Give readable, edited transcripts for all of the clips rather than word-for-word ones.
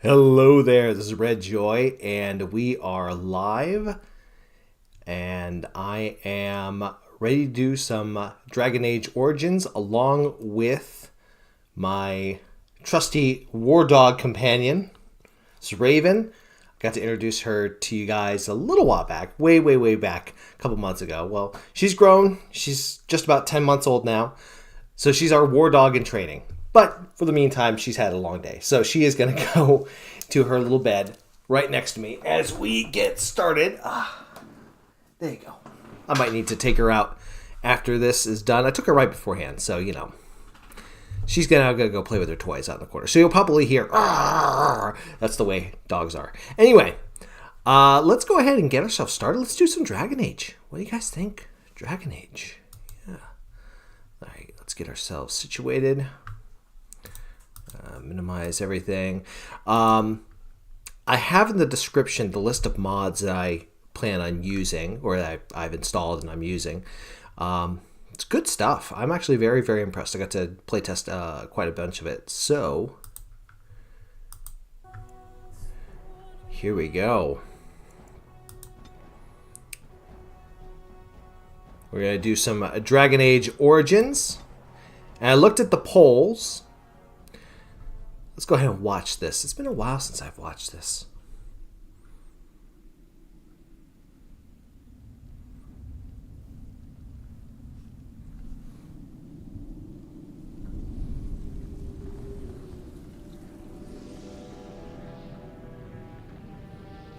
Hello there, this is Redjoy, and we are live, and I am ready to do some Dragon Age Origins along with my trusty war dog companion, it's Raven. I got to introduce her to you guys a little while back, way back, a couple months ago. Well, she's grown, she's just about 10 months old now, so she's our war dog in training. But for the meantime, she's had a long day. So she is going to go to her little bed right next to me as we get started. There you go. I might need to take her out after this is done. I took her right beforehand, so, you know. She's going to go play with her toys out in the corner. So you'll probably hear, "Arr!" That's the way dogs are. Anyway, let's go ahead and get ourselves started. Let's do some Dragon Age. What do you guys think? Dragon Age. Yeah. All right, let's get ourselves situated. Minimize everything. I have in the description the list of mods that I plan on using, or that I've installed and I'm using. It's good stuff. I'm actually very impressed. I got to playtest quite a bunch of it. So here we go. We're going to do some Dragon Age Origins. And I looked at the polls. Let's go ahead and watch this. It's been a while since I've watched this.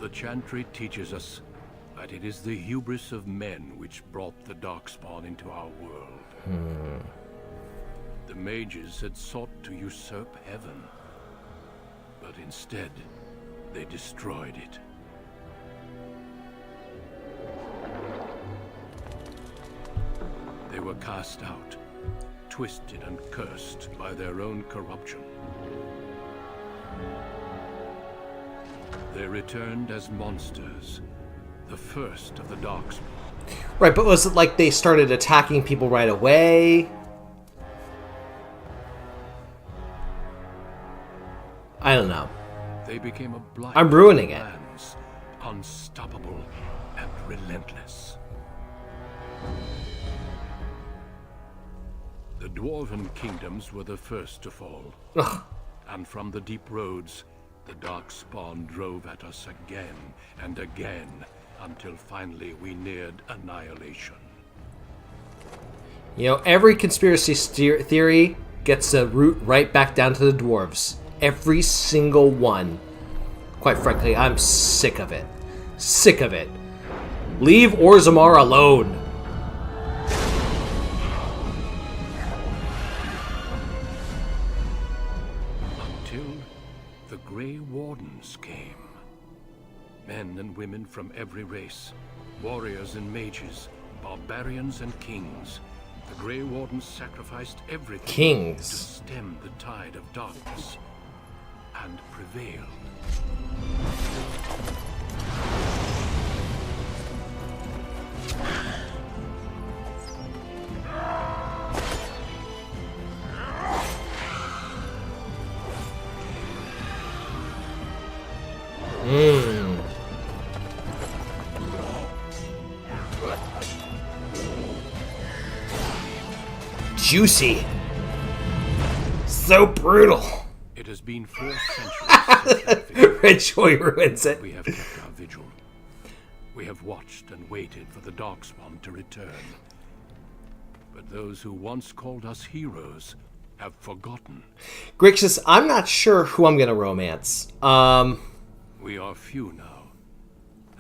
The Chantry teaches us that it is the hubris of men which brought the Darkspawn into our world. The mages had sought to usurp heaven, but instead, they destroyed it. They were cast out, twisted and cursed by their own corruption. They returned as monsters, the first of the Darkspawn. Right, but was it like they started attacking people right away? I don't know. They became a blight. I'm ruining it. Lands, unstoppable and relentless. The Dwarven kingdoms were the first to fall. Ugh. And from the deep roads, the Darkspawn drove at us again and again, until finally we neared annihilation. You know, every conspiracy theory gets a root right back down to the dwarves. Every single one. Quite frankly, I'm sick of it. Sick of it. Leave Orzammar alone. Until the Grey Wardens came. Men and women from every race. Warriors and mages. Barbarians and kings. The Grey Wardens sacrificed everything Kings. to stem the tide of darkness. And prevailed. Juicy. So brutal. It has been 4 centuries. Redjoy ruins it. We have kept our vigil. We have watched and waited for the Darkspawn to return. But those who once called us heroes have forgotten. Grixis, I'm not sure who I'm going to romance. We are few now,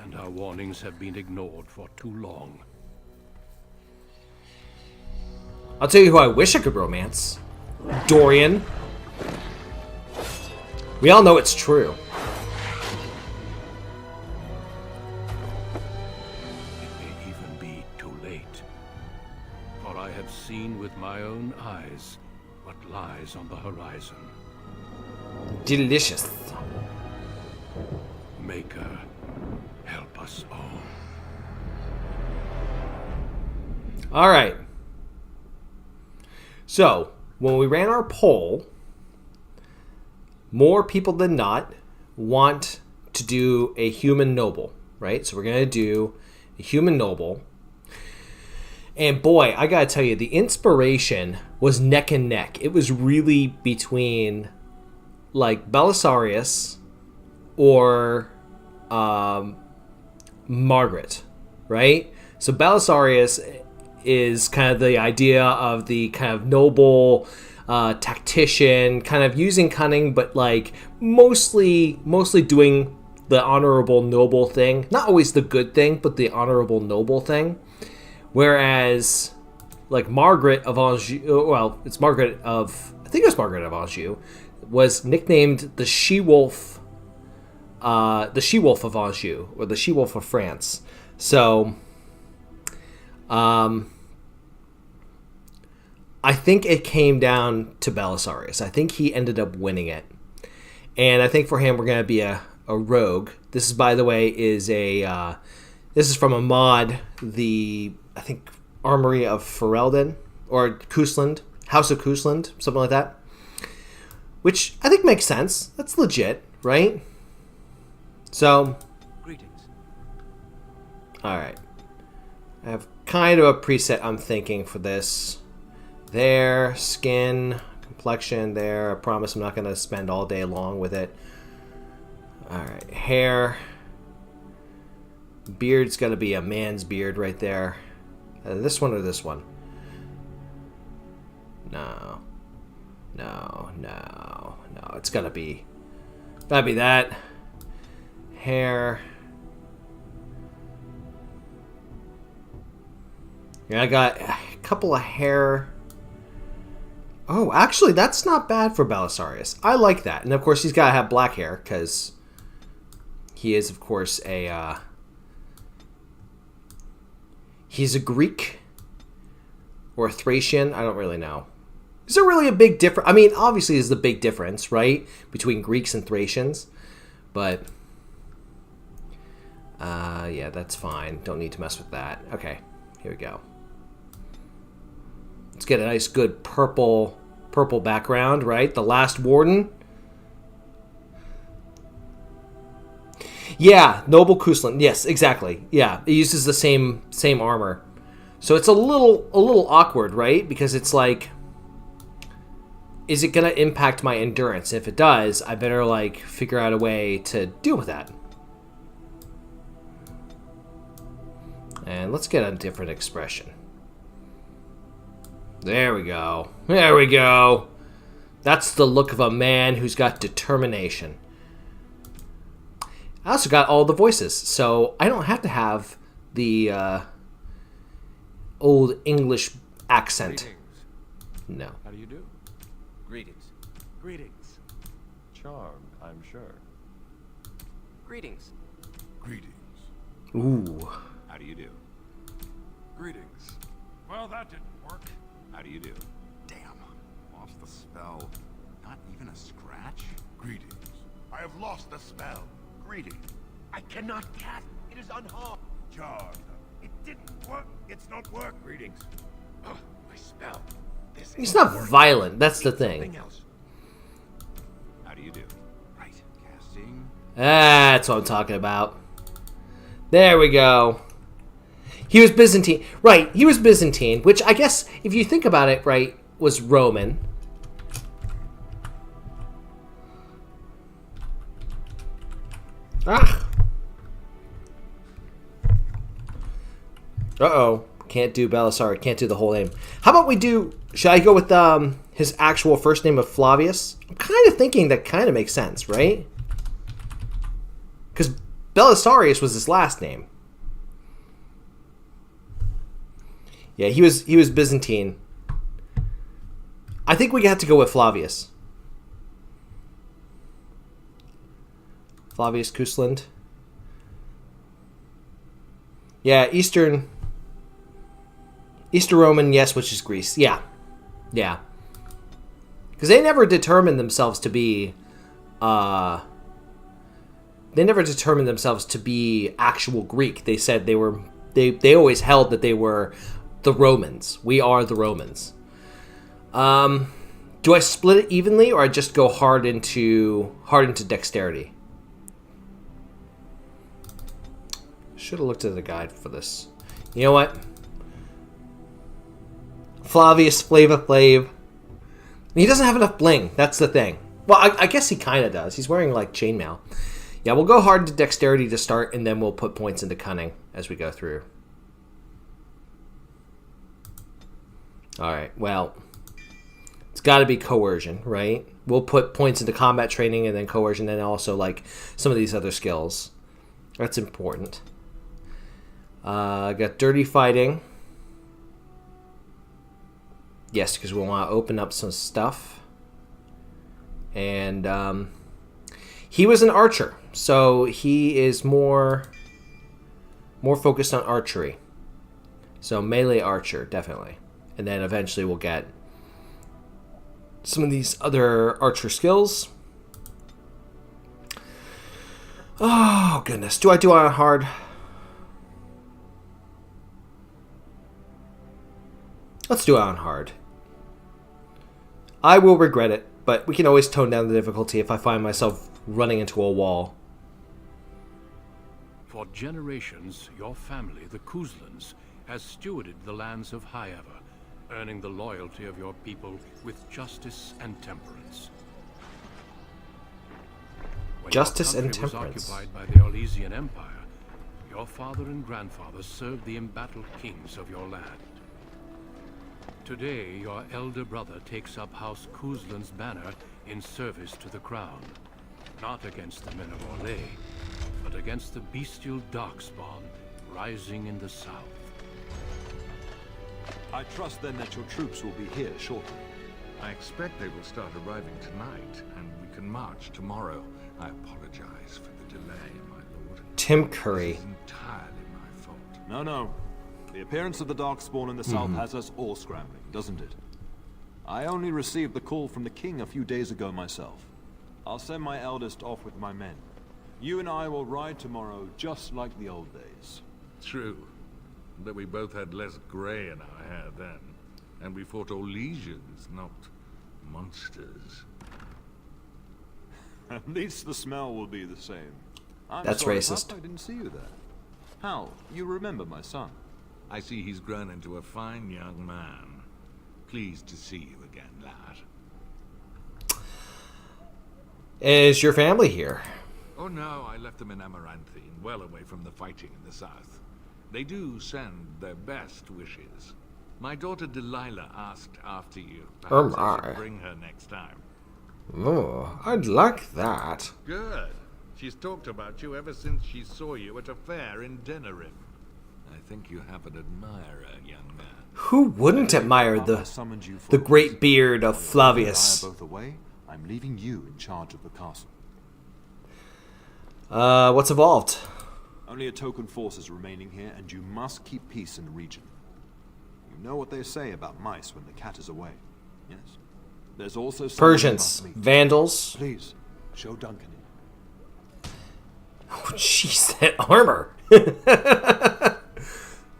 and our warnings have been ignored for too long. I'll tell you who I wish I could romance. Dorian. We all know it's true. It may even be too late. For I have seen with my own eyes what lies on the horizon. Delicious. Maker, help us all. All right. So, when we ran our poll, more people than not want to do a human noble, right? So we're going to do a human noble. And boy, I got to tell you, the inspiration was neck and neck. It was really between like Belisarius or Margaret, right? So Belisarius is kind of the idea of the kind of noble tactician, kind of using cunning, but like mostly doing the honorable noble thing. Not always the good thing, but the honorable noble thing. Whereas like Margaret of Anjou, well, it's Margaret of, I think it was Margaret of Anjou, was nicknamed the She-Wolf of Anjou, or the She-Wolf of France. So I think it came down to Belisarius. I think he ended up winning it. And I think for him, we're going to be a rogue. This is, by the way, this is from a mod, I think, Armory of Ferelden, or Cousland, House of Cousland, something like that. Which I think makes sense. That's legit, right? So, Greetings. Alright. I have kind of a preset I'm thinking for this. There, skin, complexion, there. I promise I'm not going to spend all day long with it. Alright, hair. Beard's got to be a man's beard right there. This one or this one? No. It's gotta be that. Hair. Yeah, I got a couple of hair. Oh, actually, that's not bad for Belisarius. I like that. And of course, he's gotta have black hair, because he is, of course, he's a Greek or a Thracian. I don't really know. Is there really a big difference? I mean, obviously there's the big difference, right? Between Greeks and Thracians. But, yeah, that's fine. Don't need to mess with that. Okay, here we go. Let's get a nice, good purple background, right? The Last Warden. Yeah, Noble Cousland. Yes, exactly. Yeah, it uses the same armor. So it's a little awkward, right? Because it's like, is it going to impact my endurance? If it does, I better like figure out a way to deal with that. And let's get a different expression. There we go. There we go. That's the look of a man who's got determination. I also got all the voices, so I don't have to have the old English accent. Greetings. No. How do you do? Greetings. Greetings. Charmed, I'm sure. Greetings. Greetings. Ooh. How do you do? Greetings. Well, that didn't work. How do you do? Damn. Lost the spell. Not even a scratch? Greetings. I have lost the spell. Greetings. I cannot cast. It is unharmed. Charmed. It didn't work. It's not work. Greetings. Oh, my spell. This He's is not working. violent. That's the Something thing. else. How do you do? Right. Casting. That's what I'm talking about. There we go. He was Byzantine. Right, he was Byzantine, which I guess, if you think about it, right, was Roman. Ah. Uh-oh. Can't do Belisarius. Can't do the whole name. How about we do... Should I go with his actual first name of Flavius? I'm kind of thinking that kind of makes sense, right? Because Belisarius was his last name. Yeah, he was Byzantine. I think we got to go with Flavius. Flavius Cousland. Yeah, Eastern Roman, yes, which is Greece. Yeah. Yeah. Because they never determined themselves to be actual Greek. They said they always held that they were the Romans. We are the Romans. Do I split it evenly, or I just go hard into dexterity? Should have looked at the guide for this. You know what? Flavius Flava Flav. He doesn't have enough bling. That's the thing. Well, I guess he kind of does. He's wearing, like, chainmail. Yeah, we'll go hard to dexterity to start, and then we'll put points into cunning as we go through. Alright, well, it's got to be coercion, right? We'll put points into combat training and then coercion, and also, like, some of these other skills. That's important. I got dirty fighting. Yes, because we want to open up some stuff. And he was an archer, so he is more focused on archery. So melee archer, definitely. And then eventually we'll get some of these other archer skills. Oh, goodness. Do I do on hard? Let's do it on hard. I will regret it, but we can always tone down the difficulty if I find myself running into a wall. For generations, your family, the Kuzlans, has stewarded the lands of Highever, earning the loyalty of your people with justice and temperance. When Justice your and country temperance. was occupied by the Orlesian Empire, your father and grandfather served the embattled kings of your land. Today, your elder brother takes up House Kuzlan's banner in service to the crown. Not against the men of Orlais, but against the bestial Darkspawn rising in the south. I trust then that your troops will be here shortly. I expect they will start arriving tonight, and we can march tomorrow. I apologize for the delay, my lord. Tim Curry. This is entirely my fault. No. The appearance of the Darkspawn in the south has us all scrambling, doesn't it? I only received the call from the king a few days ago myself. I'll send my eldest off with my men. You and I will ride tomorrow just like the old days. True. But we both had less grey in our hair then. And we fought Orlesians, not monsters. At least the smell will be the same. I'm That's sorry, racist. Pup, I didn't see you there. How? You remember my son? I see he's grown into a fine young man. Pleased to see you again, lad. Is your family here? Oh no, I left them in Amaranthine, well away from the fighting in the south. They do send their best wishes. My daughter Delilah asked after you. Perhaps I should bring her next time. Oh, I'd like that. Good. She's talked about you ever since she saw you at a fair in Denerim. I think you have an admirer, young man. Who wouldn't admire the great beard of Flavius? Both away. I'm leaving you in charge of the castle. What's evolved? Only a token force is remaining here, and you must keep peace in the region. You know what they say about mice when the cat is away. Yes. There's also Persians, Vandals. Please, show Duncan in. Oh, jeez, that armor.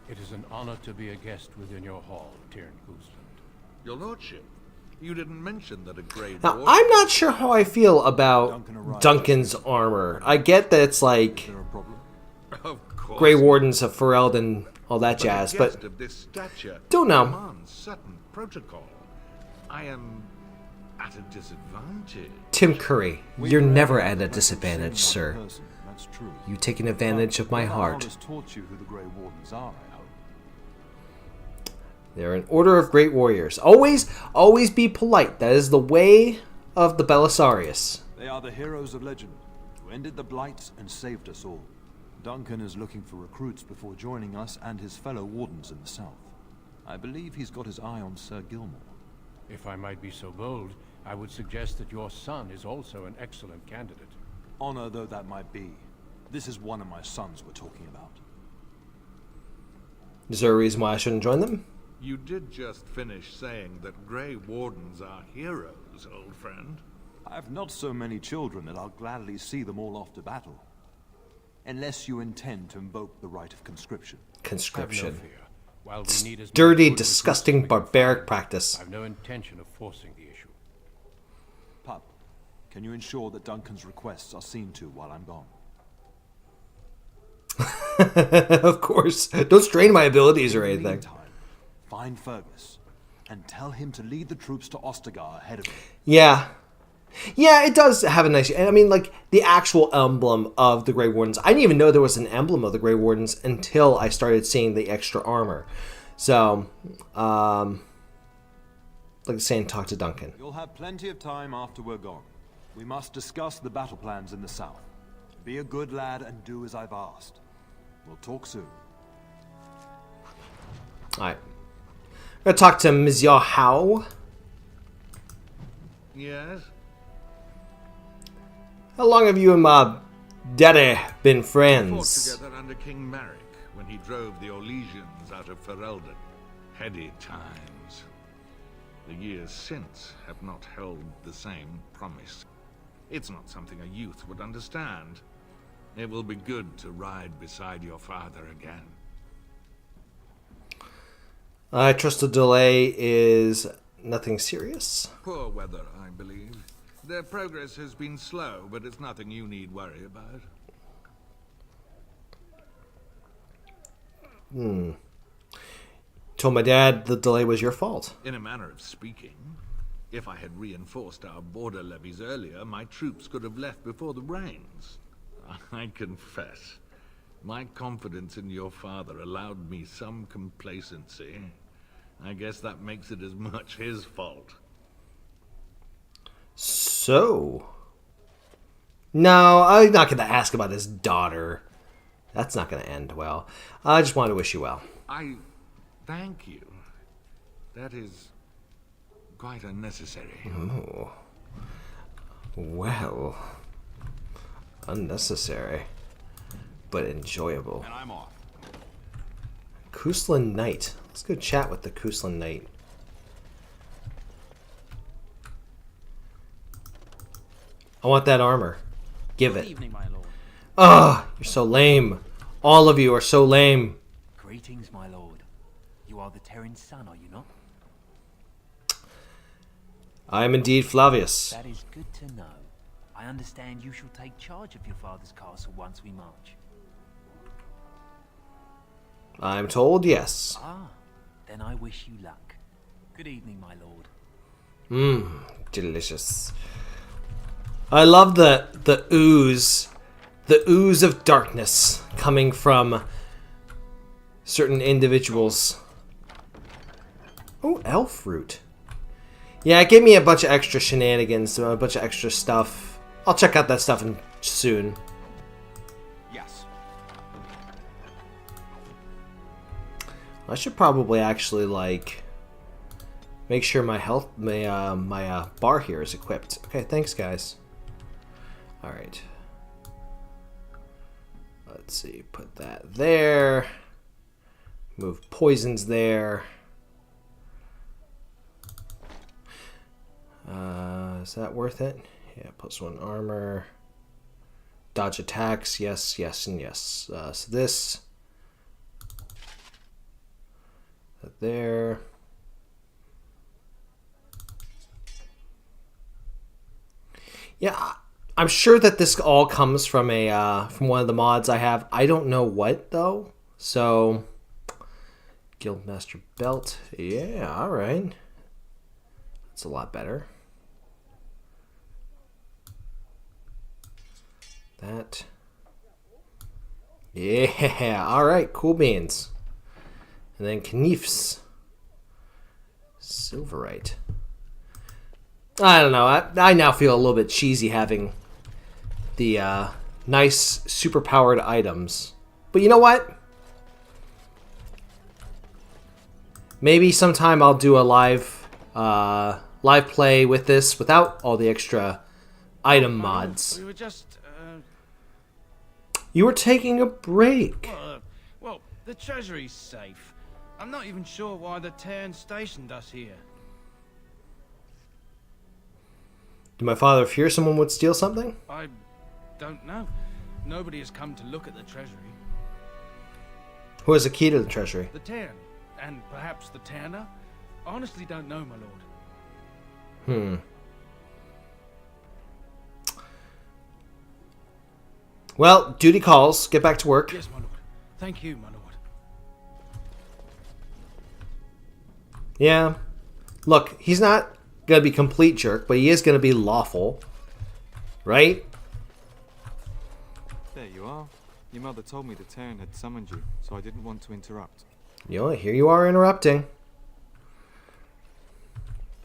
It is an honor to be a guest within your hall, Tyrn Kuzland. Your lordship, you didn't mention that a grey Now, dwarf... I'm not sure how I feel about Duncan's armor. I get that it's like Is there a problem? Of course. Grey Wardens of Ferelden, all that jazz, a but guest of this stature don't know. demands certain protocol. I am at a disadvantage. Tim Curry, you're never at a disadvantage, sir. That's true. You taking advantage of my heart. Has taught you who the Grey Wardens are, I hope. They're an order of great warriors. Always be polite. That is the way of the Belisarius. They are the heroes of legend, who ended the Blights and saved us all. Duncan is looking for recruits before joining us and his fellow wardens in the south. I believe he's got his eye on Sir Gilmore. If I might be so bold, I would suggest that your son is also an excellent candidate. Honor though that might be, this is one of my sons we're talking about. Is there a reason why I shouldn't join them? You did just finish saying that Grey Wardens are heroes, old friend. I have not so many children that I'll gladly see them all off to battle. Unless you intend to invoke the right of conscription. Conscription. Have no fear. While we need as Dirty, much good disgusting, recruits as we can barbaric find, practice. I've no intention of forcing the issue. Pup, can you ensure that Duncan's requests are seen to while I'm gone? Of course. Don't strain my abilities or In the anything. meantime, find Fergus and tell him to lead the troops to Ostagar ahead of him. Yeah. Yeah, it does have a nice... I mean, like, the actual emblem of the Grey Wardens. I didn't even know there was an emblem of the Grey Wardens until I started seeing the extra armor. So, like saying, talk to Duncan. You'll have plenty of time after we're gone. We must discuss the battle plans in the south. Be a good lad and do as I've asked. We'll talk soon. Alright. I'm going to talk to Monsieur Howe. Yes? How long have you and my daddy been We fought friends? together under King Maric when he drove the Orlesians out of Ferelden. Heady times. The years since have not held the same promise. It's not something a youth would understand. It will be good to ride beside your father again. I trust the delay is nothing serious. Poor weather, I believe. Their progress has been slow, but it's nothing you need worry about. Told my dad the delay was your fault. In a manner of speaking, if I had reinforced our border levies earlier, my troops could have left before the rains. I confess, my confidence in your father allowed me some complacency. I guess that makes it as much his fault. So? No, I'm not going to ask about his daughter. That's not going to end well. I just wanted to wish you well. I thank you. That is quite unnecessary. Oh. Well. Unnecessary. But enjoyable. And I'm off. Kuslan Knight. Let's go chat with the Kuslan Knight. I want that armor. Give Good it. evening, my lord. Ugh, you're so lame. All of you are so lame. Greetings, my lord. You are the Terran's son, are you not? I am indeed Flavius. That is good to know. I understand you shall take charge of your father's castle once we march. I'm told yes. Ah, then I wish you luck. Good evening, my lord. Mmm, delicious. I love the ooze. The ooze of darkness coming from certain individuals. Oh, elf root. Yeah, it gave me a bunch of extra shenanigans, a bunch of extra stuff. I'll check out that stuff soon. Yes. I should probably actually, like, make sure my health, my bar here is equipped. Okay, thanks, guys. All right. Let's see, put that there. Move poisons there. Is that worth it? Yeah, +1 armor. Dodge attacks, yes, yes, and yes. So this. That there. Yeah, I'm sure that this all comes from a from one of the mods I have. I don't know what though. So, Guildmaster belt. Yeah, all right. That's a lot better. That. Yeah, all right. Cool beans. And then Kniefs. Silverite. I don't know. I now feel a little bit cheesy having the nice super-powered items. But you know what? Maybe sometime I'll do a live play with this without all the extra item mods. We were just, You were taking a break. well, the treasury's safe. I'm not even sure why the Terran stationed us here. Did my father fear someone would steal something? I don't know. Nobody has come to look at the treasury. Who has a key to the treasury? The Terran, and perhaps the Tanner? Honestly don't know, my lord. Well, duty calls. Get back to work. Yes, my lord. Thank you, my lord. Yeah. Look, he's not going to be complete jerk, but he is going to be lawful. Right? There you are. Your mother told me the Terran had summoned you, so I didn't want to interrupt. You know, here you are interrupting.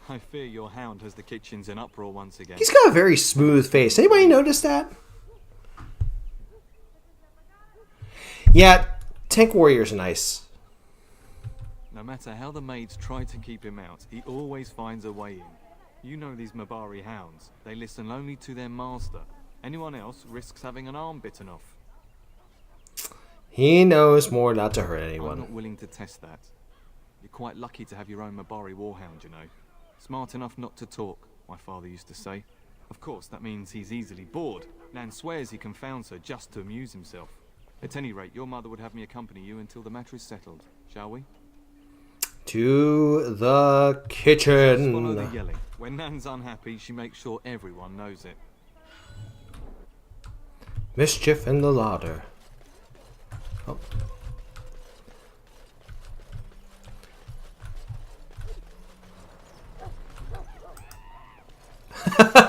I fear your hound has the kitchens in uproar once again. He's got a very smooth face. Anybody notice that? Yeah, Tank Warrior's nice. No matter how the maids try to keep him out, he always finds a way in. You know these Mabari hounds. They listen only to their master. Anyone else risks having an arm bitten off. He knows more not to hurt I'm anyone. not willing to test that. You're quite lucky to have your own Mabari warhound, you know. Smart enough not to talk, my father used to say. Of course, that means he's easily bored. Nan swears he confounds her just to amuse himself. At any rate, your mother would have me accompany you until the matter is settled, shall we? To the kitchen. Follow the yelling. When Nan's unhappy, she makes sure everyone knows it. Mischief in the larder. Oh.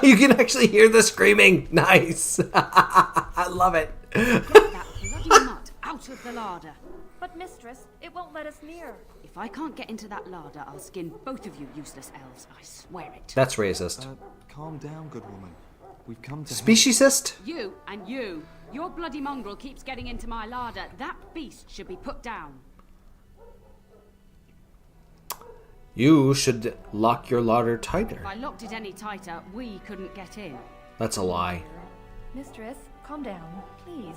You can actually hear the screaming. Nice. I love it. Get that bloody mutt out of the larder. But mistress, it won't let us near. If I can't get into that larder, I'll skin both of you useless elves. I swear it. That's racist. Calm down, good woman. We've come to Speciesist? You and you. Your bloody mongrel keeps getting into my larder. That beast should be put down. You should lock your larder tighter. If I locked it any tighter, we couldn't get in. That's a lie. Mistress, calm down, please.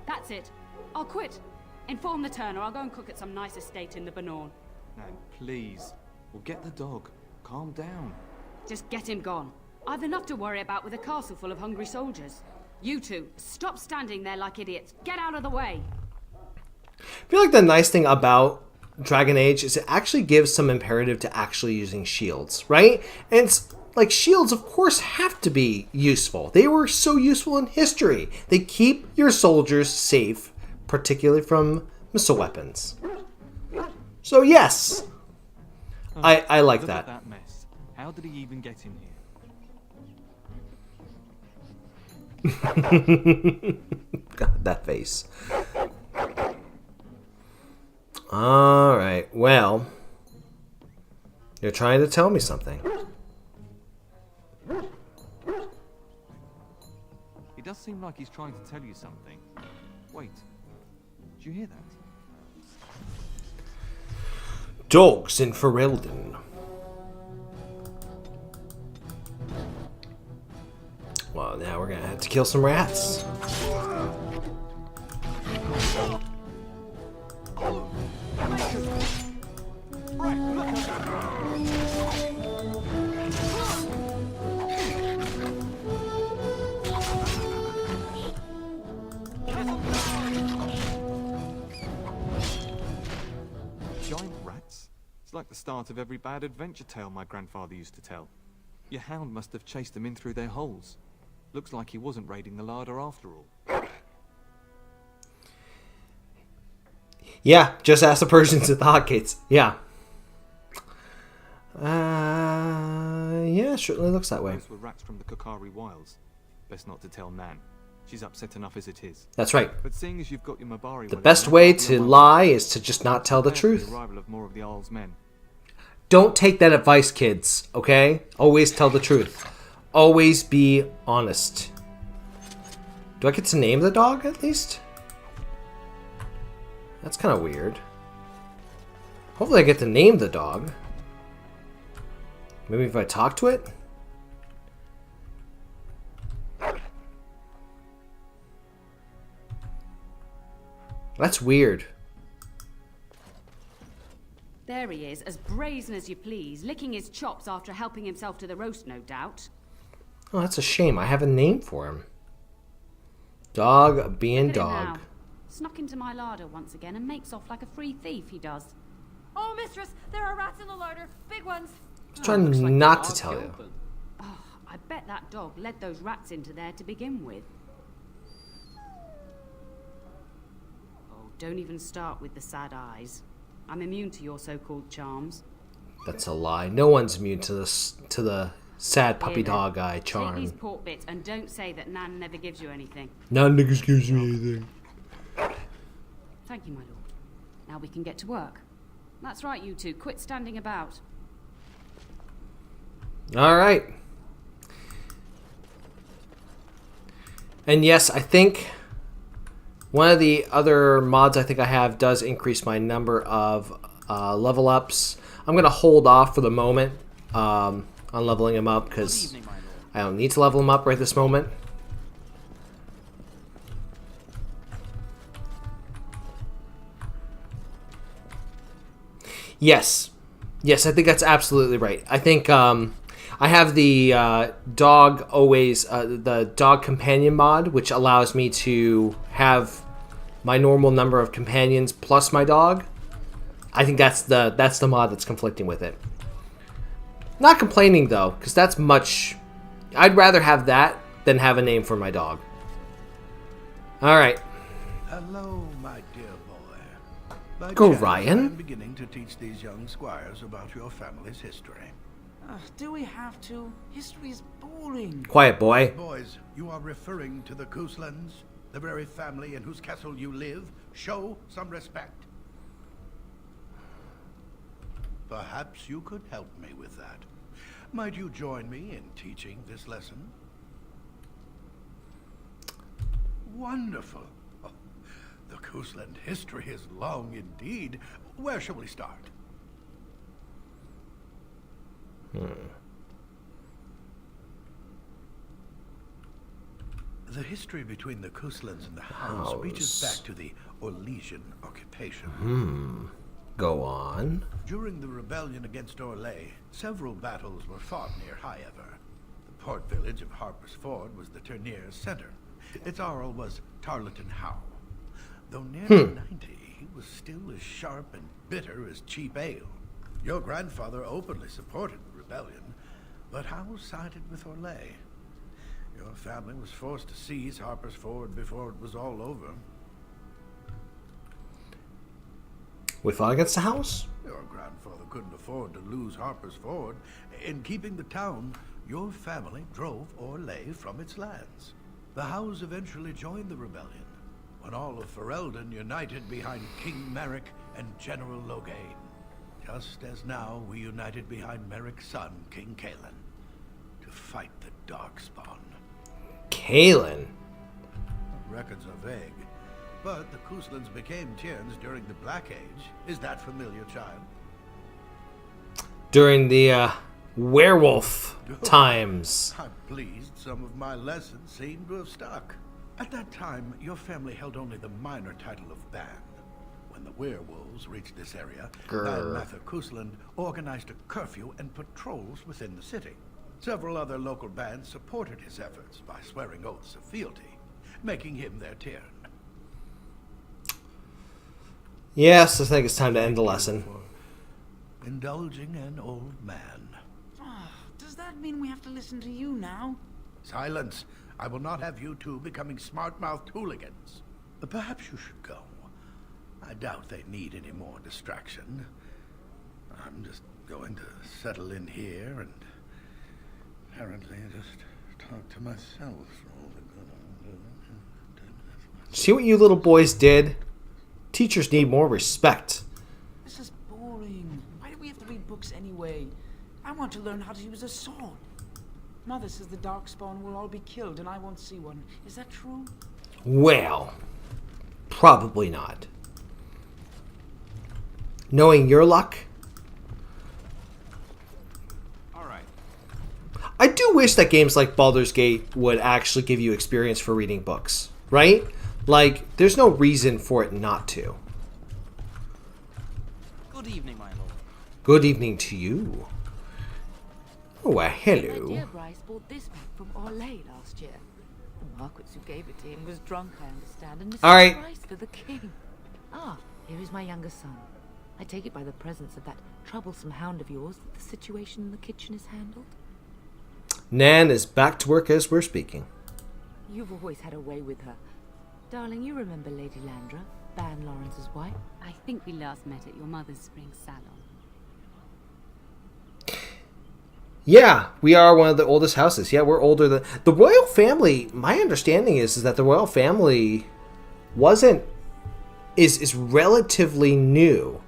That's it. I'll quit. Inform the turner. I'll go and cook at some nice estate in the Banorn. Nan, please. We'll get the dog. Calm down. Just get him gone. I've enough to worry about with a castle full of hungry soldiers. You two, stop standing there like idiots. Get out of the way. I feel like the nice thing about Dragon Age is it actually gives some imperative to actually using shields, right? And it's like shields, of course, have to be useful. They were so useful in history. They keep your soldiers safe, particularly from missile weapons. So yes, I like Look that. at that mess. How did he even get in here? God, that face. Alright, well, you're trying to tell me something. He does seem like he's trying to tell you something. Wait, did you hear that? Dogs in Ferelden. Well, now we're gonna have to kill some rats. Giant rats? It's like the start of every bad adventure tale my grandfather used to tell. Your hound must have chased them in through their holes. Looks like he wasn't raiding the larder after all. Yeah, just ask the Persians at the hotgates. Yeah. Yeah, it certainly looks that way. Those were rats from the Kokari wilds. Best not to tell Nan. She's upset enough as it is. That's right. But seeing as you've got your Mabari, The best way to lie is to just not tell the truth. The arrival of more of the Isle's men. Don't take that advice, kids, okay? Always tell the truth. Always be honest. Do I get to name the dog, at least? That's kind of weird. Hopefully I get to name the dog. Maybe if I talk to it? That's weird. There he is, as brazen as you please, licking his chops after helping himself to the roast, no doubt. Oh, that's a shame. I have a name for him. Dog being Look at him dog. now. Snuck into my larder once again and makes off like a free thief, he does. Oh, mistress, there are rats in the larder. Big ones. I was trying not to tell you. Oh, I bet that dog led those rats into there to begin with. Oh Don't even start with the sad eyes. I'm immune to your so-called charms. That's a lie. No one's immune to the sad puppy Here, then. dog eye Take charm. these pork bits and don't say that Nan never gives you anything. None niggas gives me anything. Thank you, my lord. Now we can get to work. That's right, you two. Quit standing about. All right. And yes, I think one of the other mods I think I have does increase my number of level ups. I'm going to hold off for the moment on leveling him up because I don't need to level him up right this moment. Yes. Yes, I think that's absolutely right. I think I have the dog always, the dog companion mod, which allows me to have my normal number of companions plus my dog. I think that's the mod that's conflicting with it. Not complaining though, because that's much. I'd rather have that than have a name for my dog. All right. Hello, my dear boy. By Go, chance, Ryan. I'm beginning to teach these young squires about your family's history. Do we have to? History is boring. Quiet, boy. Boys, you are referring to the Couslands, the very family in whose castle you live. Show some respect. Perhaps you could help me with that. Might you join me in teaching this lesson? Wonderful. Oh, the Cousland history is long indeed. Where shall we start? The history between the Couslands and the House reaches back to the Orlesian occupation. Go on. During the rebellion against Orlais, several battles were fought near Highever. The port village of Harper's Ford was the tournier's center. Its Jarl was Tarleton Howe. Though nearly 90, he was still as sharp and bitter as cheap ale. Your grandfather openly supported the rebellion, but Howe sided with Orlais. Your family was forced to seize Harper's Ford before it was all over. We fought against the house? Your grandfather couldn't afford to lose Harper's Ford. In keeping the town, your family drove Orlais from its lands. The Howes eventually joined the rebellion, when all of Ferelden united behind King Merrick and General Logain. Just as now we united behind Merrick's son, King Cailan, to fight the Darkspawn. Cailan? Records are vague, but the Couslands became Tierns during the Black Age. Is that familiar, child? During the werewolf times. I'm pleased some of my lessons seem to have stuck. At that time, your family held only the minor title of Ban. When the werewolves reached this area, Ban Mather Cousland organized a curfew and patrols within the city. Several other local bands supported his efforts by swearing oaths of fealty, making him their Tiern. Yes, I think it's time to end the lesson. Indulging an old man. Does that mean we have to listen to you now? Silence! I will not have you two becoming smart-mouthed hooligans. Perhaps you should go. I doubt they need any more distraction. I'm just going to settle in here and apparently just talk to myself. See what you little boys did? Teachers need more respect. This is boring. Why do we have to read books anyway? I want to learn how to use a sword. Mother says the Darkspawn will all be killed and I won't see one. Is that true? Well, probably not. Knowing your luck, I do wish that games like Baldur's Gate would actually give you experience for reading books, right? Like, there's no reason for it not to. Good evening, my lord. Good evening to you. Oh, My hello. dear Bryce bought this book from Orlais last year. The Marquis who gave it to him was drunk, I understand, and All right. mistook Bryce for the king. Ah, here is my younger son. I take it by the presence of that troublesome hound of yours that the situation in the kitchen is handled. Nan is back to work as we're speaking. You've always had a way with her. Darling, you remember Lady Landra? Ban Lawrence's wife? I think we last met at your mother's spring salon. Yeah, we are one of the oldest houses. Yeah, we're older than... The royal family, my understanding is that the royal family is relatively new.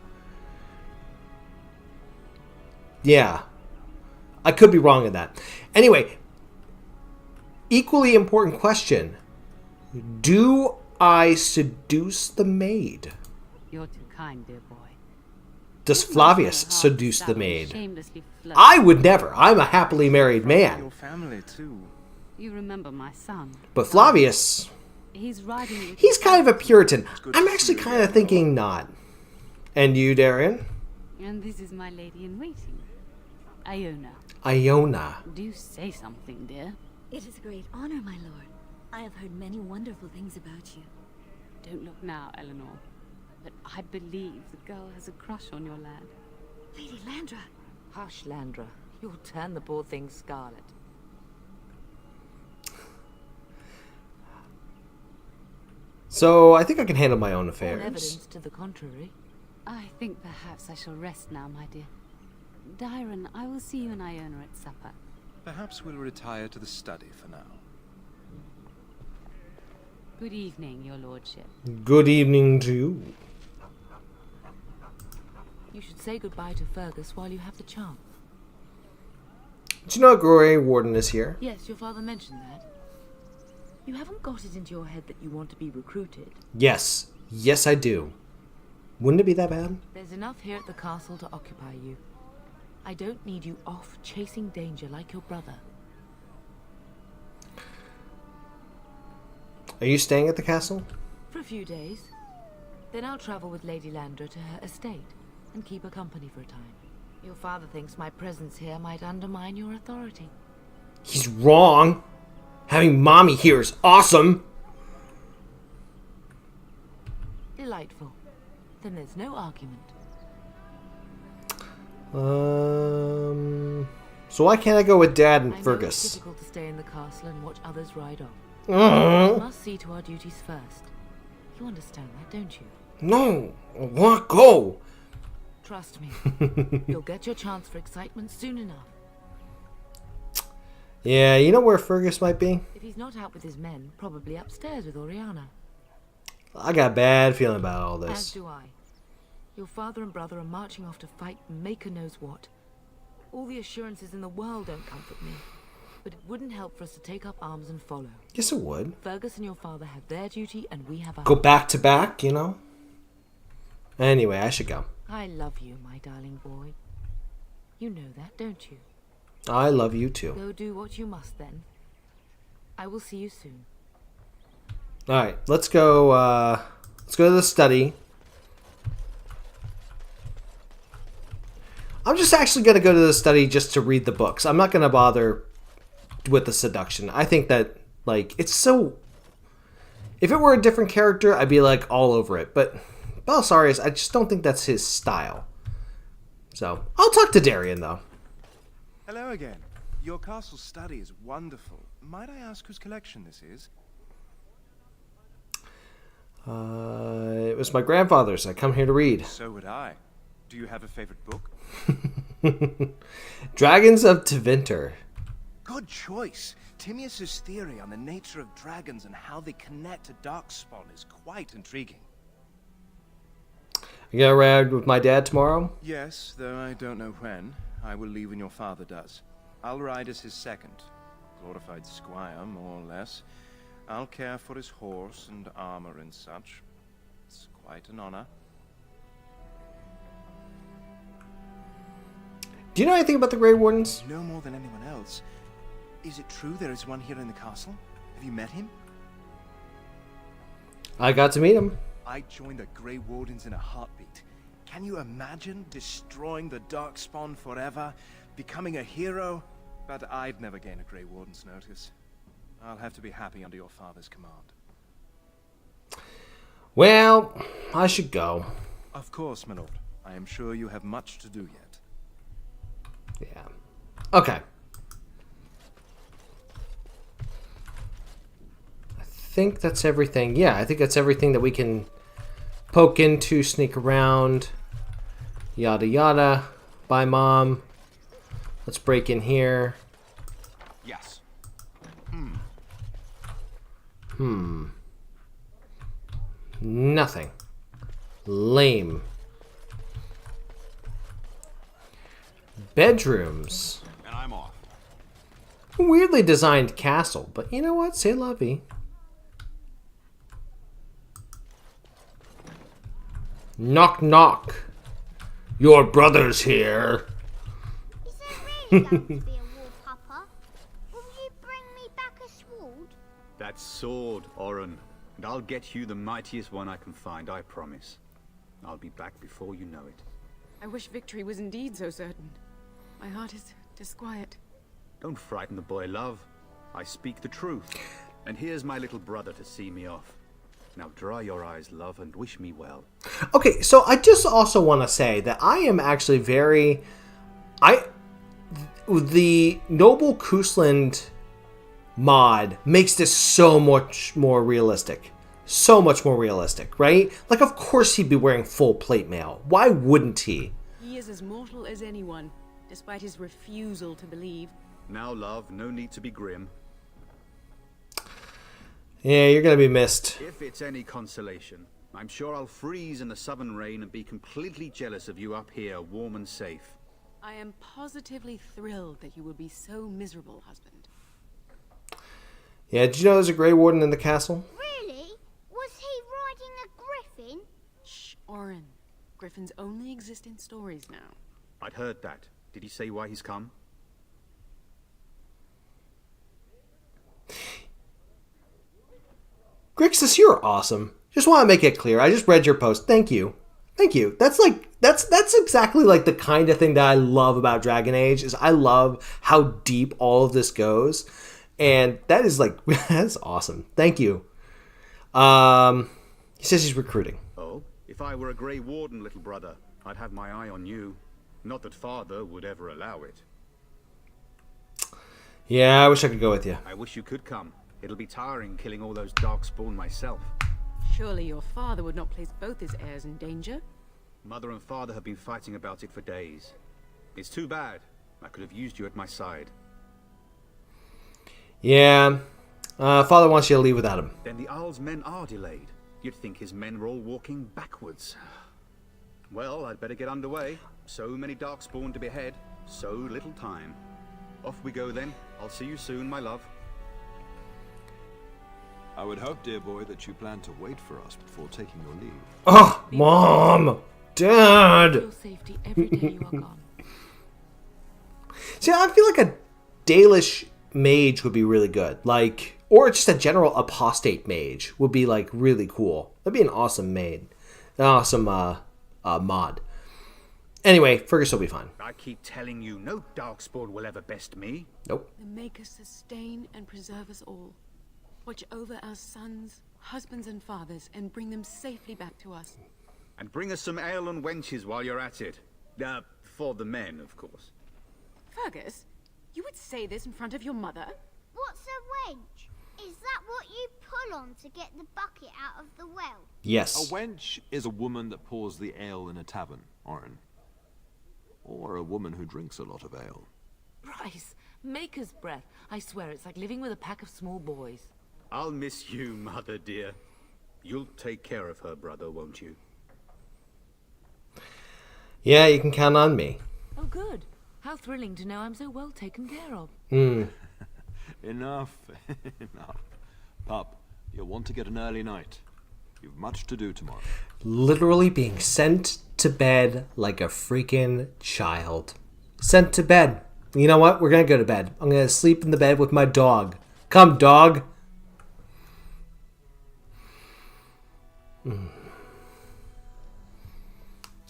Yeah. I could be wrong in that. Anyway, equally important question. Do I seduce the maid? You're too kind, dear boy. Does Flavius seduce the maid? I would never. I'm a happily married man. Your family too. You remember my son. But Flavius, he's riding. He's kind of a Puritan. I'm actually kind of thinking not. And you, Darian? And this is my lady in waiting, Iona. Iona. Do say something, dear. It is a great honor, my lord. I have heard many wonderful things about you. Don't look now, Eleanor. But I believe the girl has a crush on your lad. Lady Landra. Hush, Landra. You'll turn the poor thing scarlet. So, I think I can handle my own affairs. All evidence to the contrary. I think perhaps I shall rest now, my dear. Dyron, I will see you and Iona at supper. Perhaps we'll retire to the study for now. Good evening, your lordship. Good evening to you. You should say goodbye to Fergus while you have the chance. Did you know Grey Warden is here? Yes, your father mentioned that. You haven't got it into your head that you want to be recruited? Yes. Yes, I do. Wouldn't it be that bad? There's enough here at the castle to occupy you. I don't need you off chasing danger like your brother. Are you staying at the castle? For a few days. Then I'll travel with Lady Landra to her estate and keep her company for a time. Your father thinks my presence here might undermine your authority. He's wrong. Having Mommy here is awesome. Delightful. Then there's no argument. So why can't I go with Dad and I know Fergus? it's difficult to stay in the castle and watch others ride off. Uh-huh. We must see to our duties first. You understand that, don't you? No, I want to go. Trust me. You'll get your chance for excitement soon enough. Yeah, you know where Fergus might be? If he's not out with his men, probably upstairs with Oriana. I got a bad feeling about all As this. do I. Your father and brother are marching off to fight Maker knows what. All the assurances in the world don't comfort me. But it wouldn't help for us to take up arms and follow. Yes, it would. Fergus and your father have their duty and we have ours. Go back to back, you know? Anyway, I should go. I love you, my darling boy. You know that, don't you? I love you too. Go do what you must then. I will see you soon. Alright, let's go to the study. I'm just actually going to go to the study just to read the books. I'm not going to bother with the seduction. I think that, like, it's so... If it were a different character, I'd be, like, all over it. But Belisarius, I just don't think that's his style. So, I'll talk to Darian, though. Hello again. Your castle study is wonderful. Might I ask whose collection this is? It was my grandfather's. I come here to read. So would I. Do you have a favorite book? Dragons of Tevinter. Good choice. Timaeus' theory on the nature of dragons and how they connect to Darkspawn is quite intriguing. You gonna ride with my dad tomorrow? Yes, though I don't know when. I will leave when your father does. I'll ride as his second. Glorified squire, more or less. I'll care for his horse and armor and such. It's quite an honor. Do you know anything about the Grey Wardens? No more than anyone else. Is it true there is one here in the castle? Have you met him? I got to meet him. I'd join the Grey Wardens in a heartbeat. Can you imagine destroying the Darkspawn forever? Becoming a hero? But I'd never gain a Grey Warden's notice. I'll have to be happy under your father's command. Well, I should go. Of course, my lord. I am sure you have much to do yet. Yeah. Okay. I think that's everything. Yeah, I think that's everything that we can poke into, sneak around, yada yada. Bye, Mom. Let's break in here. Yes. Nothing. Lame. Bedrooms. And I'm off. Weirdly designed castle, but you know what? C'est la vie. Knock knock. Your brother's here. Is there really going to be a war, Papa? Will you bring me back a sword? That sword, Oren. And I'll get you the mightiest one I can find, I promise. I'll be back before you know it. I wish victory was indeed so certain. My heart is disquiet. Don't frighten the boy, love. I speak the truth. And here's my little brother to see me off. Now dry your eyes, love, and wish me well. Okay, so I just also want to say that I am actually very... The Noble Koosland mod makes this so much more realistic. So much more realistic, right? Like, of course he'd be wearing full plate mail. Why wouldn't he? He is as mortal as anyone, despite his refusal to believe. Now, love, no need to be grim. Yeah, you're gonna be missed. If it's any consolation, I'm sure I'll freeze in the southern rain and be completely jealous of you up here, warm and safe. I am positively thrilled that you will be so miserable, husband. Yeah, did you know there's a Grey Warden in the castle? Really? Was he riding a griffin? Shh, Oren. Griffins only exist in stories now. I'd heard that. Did he say why he's come? Grixis, you're awesome. Just want to make it clear. I just read your post. Thank you. Thank you. That's exactly like the kind of thing that I love about Dragon Age is I love how deep all of this goes. And that is like, that's awesome. Thank you. He says he's recruiting. Oh, if I were a Grey Warden, little brother, I'd have my eye on you. Not that father would ever allow it. Yeah, I wish I could go with you. I wish you could come. It'll be tiring killing all those Darkspawn myself. Surely your father would not place both his heirs in danger? Mother and father have been fighting about it for days. It's too bad. I could have used you at my side. Yeah. Father wants you to leave without him. Then the Jarl's men are delayed. You'd think his men were all walking backwards. Well, I'd better get underway. So many Darkspawn to behead. So little time. Off we go then. I'll see you soon, my love. I would hope, dear boy, that you plan to wait for us before taking your leave. Oh, Mom! Dad! Your safety every day you are gone. See, I feel like a Dalish mage would be really good. Like, or just a general apostate mage would be like really cool. That'd be an awesome maid. An awesome mod. Anyway, Fergus will be fine. I keep telling you, no Darkspawn will ever best me. Nope. The Maker sustain and preserve us all. Watch over our sons, husbands and fathers, and bring them safely back to us. And bring us some ale and wenches while you're at it. For the men, of course. Fergus, you would say this in front of your mother? What's a wench? Is that what you pull on to get the bucket out of the well? Yes. A wench is a woman that pours the ale in a tavern, Oren. Or a woman who drinks a lot of ale. Bryce, Maker's breath. I swear it's like living with a pack of small boys. I'll miss you, mother dear. You'll take care of her, brother, won't you? Yeah, you can count on me. Oh, good. How thrilling to know I'm so well taken care of. Enough. Enough. Pup, you'll want to get an early night. You've much to do tomorrow. Literally being sent to bed like a freaking child. Sent to bed. You know what? We're going to go to bed. I'm going to sleep in the bed with my dog. Come, dog.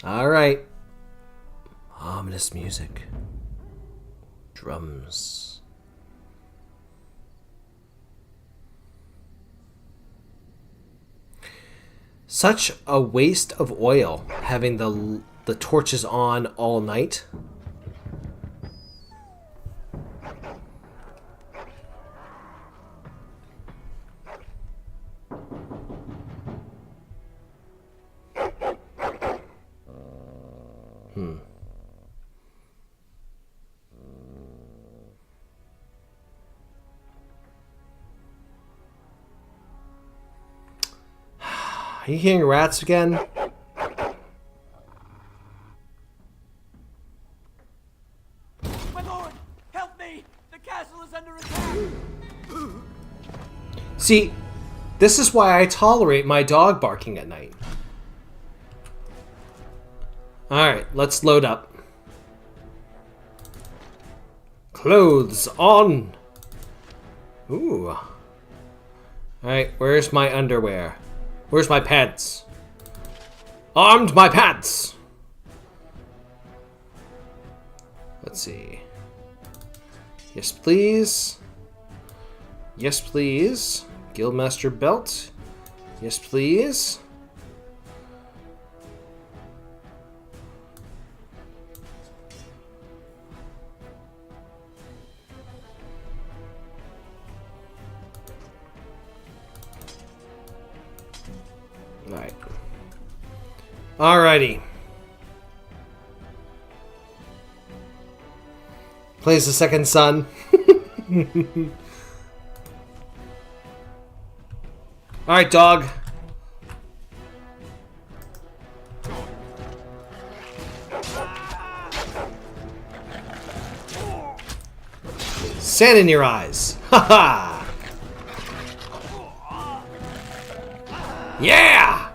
All right. Ominous music. Drums. Such a waste of oil having the torches on all night. Are you hearing rats again? My lord, help me! The castle is under attack! See, this is why I tolerate my dog barking at night. Alright, let's load up. Clothes on! Ooh. Alright, where's my underwear? Where's my pants? Armed my pants! Let's see. Yes, please. Yes, please. Guildmaster belt. Yes, please. Alright. Alrighty. Plays the second son. Alright, dog. Sand in your eyes. Haha. Yeah!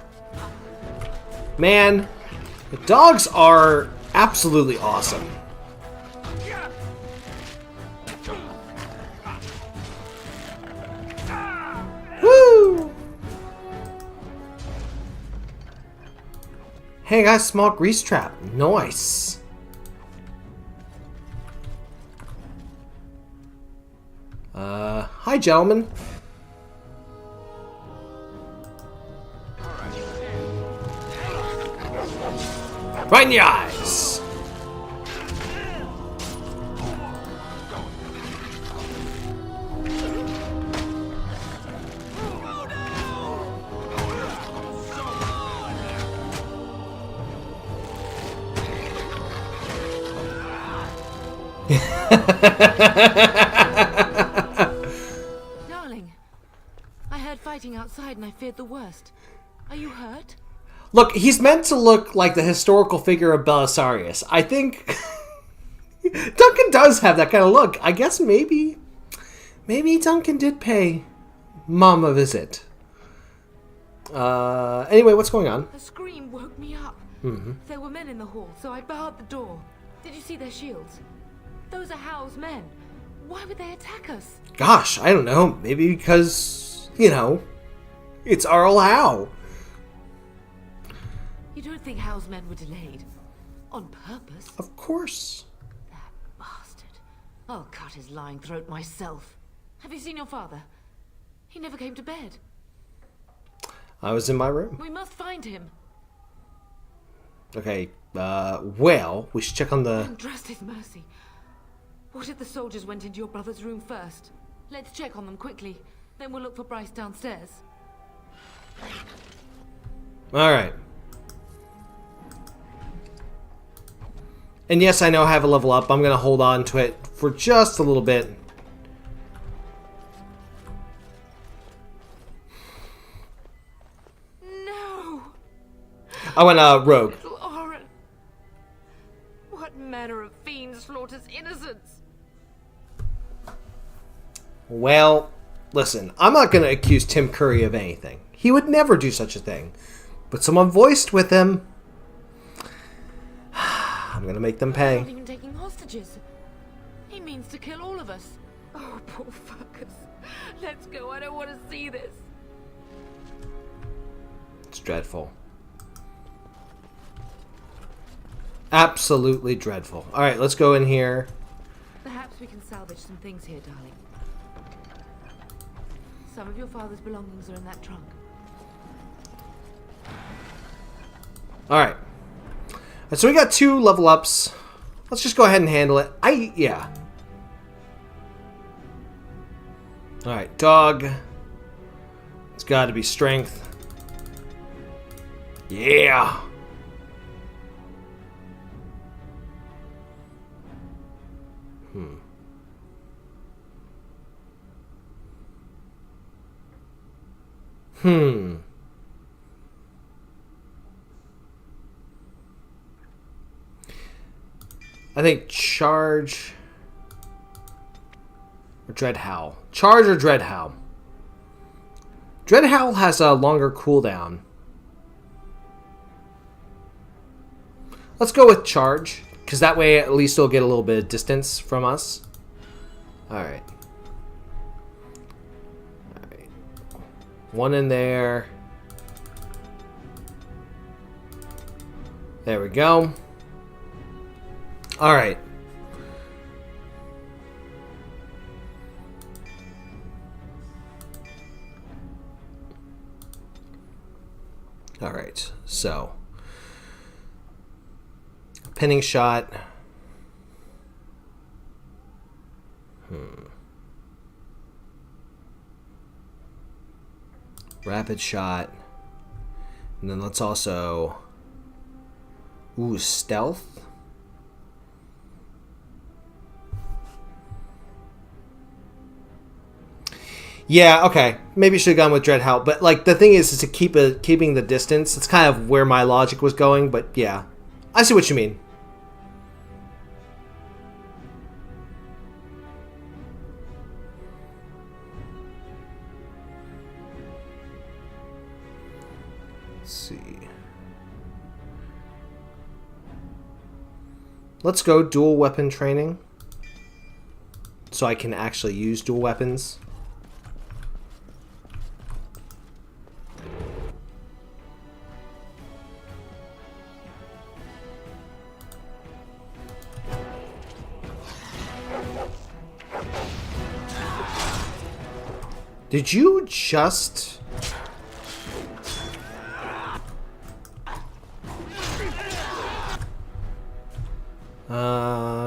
Man, the dogs are absolutely awesome. Woo! Hey, I got a small grease trap. Nice. Hi, gentlemen. Right in the eyes. Darling, I heard fighting outside and I feared the worst. Are you hurt? Look, he's meant to look like the historical figure of Belisarius. I think Duncan does have that kind of look. I guess maybe Duncan did pay Mom a visit. Anyway, what's going on? A scream woke me up. There were men in the hall, so I barred the door. Did you see their shields? Those are How's men. Why would they attack us? Gosh, I don't know. Maybe because, you know, it's Earl Howe. You don't think How's men were delayed? On purpose? Of course. That bastard. I'll cut his lying throat myself. Have you seen your father? He never came to bed. I was in my room. We must find him. Okay, well, we should check on the... And trust his mercy. What if the soldiers went into your brother's room first? Let's check on them quickly. Then we'll look for Bryce downstairs. Alright. And yes, I know I have a level up. I'm going to hold on to it for just a little bit. No! I went rogue. Little Oren. What manner of fiend slaughters innocents? Well, listen, I'm not going to accuse Tim Curry of anything. He would never do such a thing. But someone voiced with him. I'm going to make them pay. He's not even taking hostages. He means to kill all of us. Oh, poor fuckers. Let's go. I don't want to see this. It's dreadful. Absolutely dreadful. Alright, let's go in here. Perhaps we can salvage some things here, darling. Some of your father's belongings are in that trunk. Alright. So we got 2 level ups. Let's just go ahead and handle it. Yeah. Alright, dog. It's got to be strength. I think charge or Dread Howl. Charge or Dread Howl. Dread Howl has a longer cooldown. Let's go with charge, because that way at least it'll get a little bit of distance from us. Alright. Alright. One in there. There we go. Alright. Alright, so pinning shot. Rapid shot. And then let's also... Ooh, stealth. Yeah, okay. Maybe should have gone with Dread Howl. But, like, the thing is to keeping the distance. It's kind of where my logic was going, but yeah. I see what you mean. Let's see. Let's go dual weapon training. So I can actually use dual weapons. Did you just...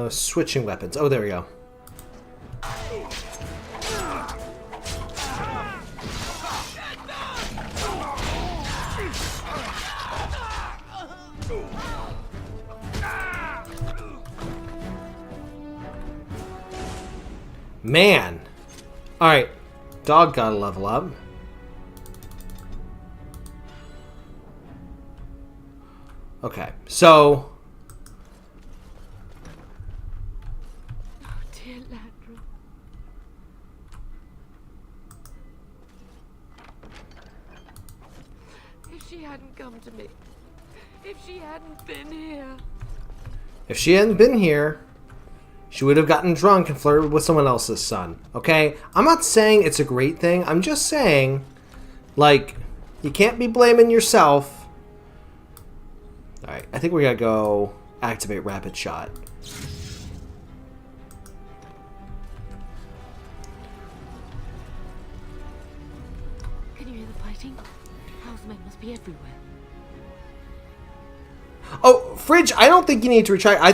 switching weapons. Oh, there we go. Man. Alright. Dog gotta level up. Okay, so... Oh, dear Landrum. If she hadn't come to me, if she hadn't been here... If she hadn't been here, she would have gotten drunk and flirted with someone else's son. Okay? I'm not saying it's a great thing. I'm just saying, like, you can't be blaming yourself. Alright, I think we gotta go activate Rapid Shot. Can you hear the fighting? Housemen must be everywhere. Oh, Fridge, I don't think you need to retry. I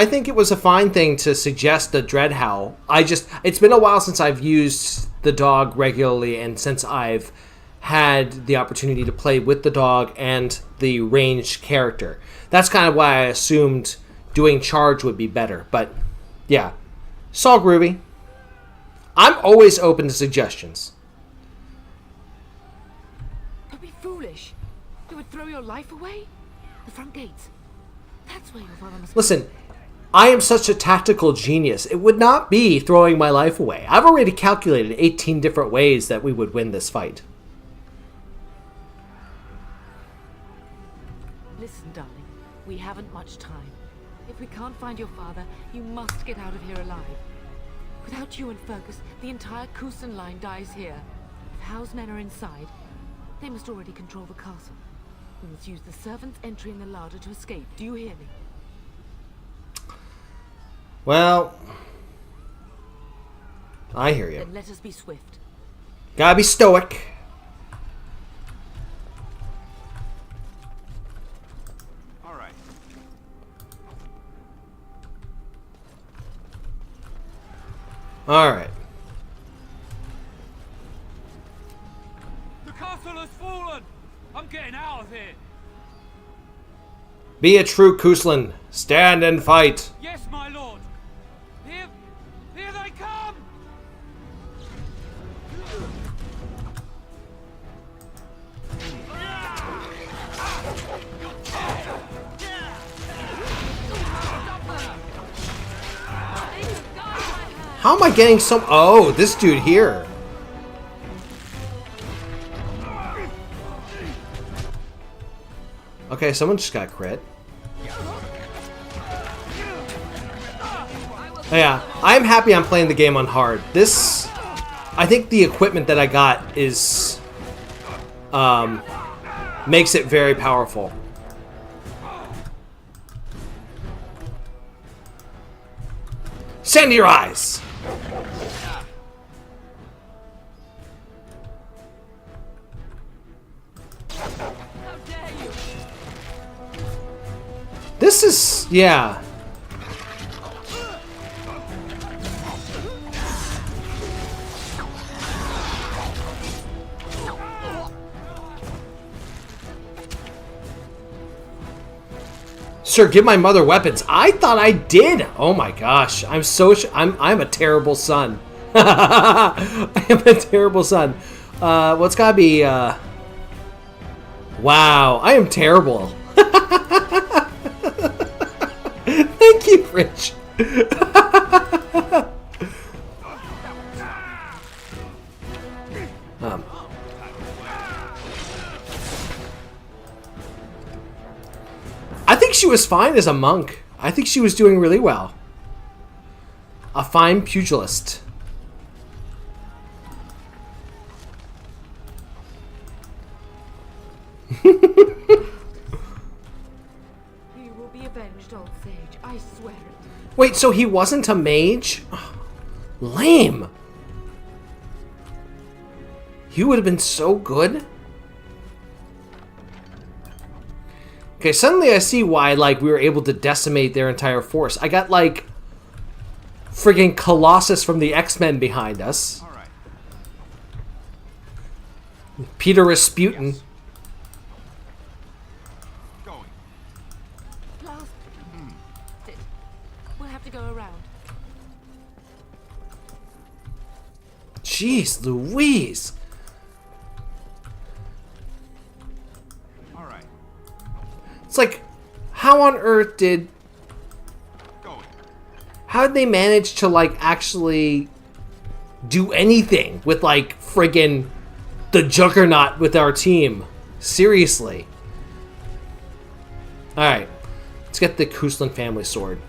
think it was a fine thing to suggest the Dread Howl. It's been a while since I've used the dog regularly, and since I've had the opportunity to play with the dog and the ranged character. That's kind of why I assumed doing charge would be better. But, yeah. It's all groovy. I'm always open to suggestions. Don't be foolish. You would throw your life away? The front gates. That's where your father must be. Listen, I am such a tactical genius. It would not be throwing my life away. I've already calculated 18 different ways that we would win this fight. Listen, darling. We haven't much time. If we can't find your father, you must get out of here alive. Without you and Fergus, the entire Kusen line dies here. If Howe's men are inside, they must already control the castle. We must use the servants' entry in the larder to escape. Do you hear me? Well, I hear you. Then let us be swift. Gotta be stoic. All right. All right. The castle has fallen. I'm getting out of here. Be a true Kuslan. Stand and fight. Yes, my lord. Here they come. How am I getting some... Oh, this dude here. Okay, someone just got crit. Yeah, I'm happy I'm playing the game on hard. This... I think the equipment that I got is... makes it very powerful. Send your eyes! This is... yeah. Sir, give my mother weapons. I thought I did. Oh my gosh. I'm so... I'm a terrible son. I am a terrible son. Well, it's gotta be... Wow. I am terrible. Thank you, Rich. I think she was fine as a monk. I think she was doing really well. A fine pugilist. You will be avenged, old sage. I swear it. Wait, so he wasn't a mage? Lame. He would have been so good. Okay, suddenly I see why, like, we were able to decimate their entire force. I got, like, friggin' Colossus from the X-Men behind us. All right. Peter Rasputin. Yes. Going. Last. We'll have to go around. Jeez Louise. It's like, how on earth did... How did they manage to, like, actually do anything with, like, friggin' the Juggernaut with our team? Seriously. Alright. Let's get the Kuslan family sword.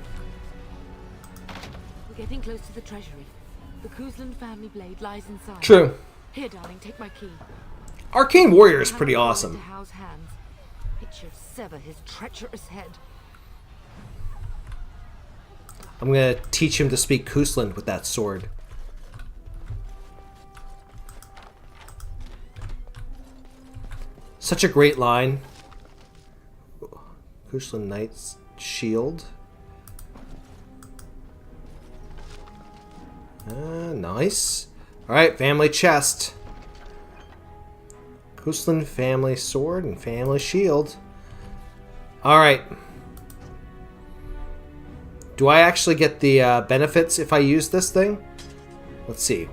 We're getting close to the treasury. The Kuslan family blade lies inside. True. Here, darling, take my key. Arcane Warrior is pretty awesome. It should sever his treacherous head. I'm gonna teach him to speak Kuslan with that sword. Such a great line. Kuslan Knight's shield. Nice. Alright, family chest. Kuslan family sword and family shield. Alright. Do I actually get the benefits if I use this thing? Let's see.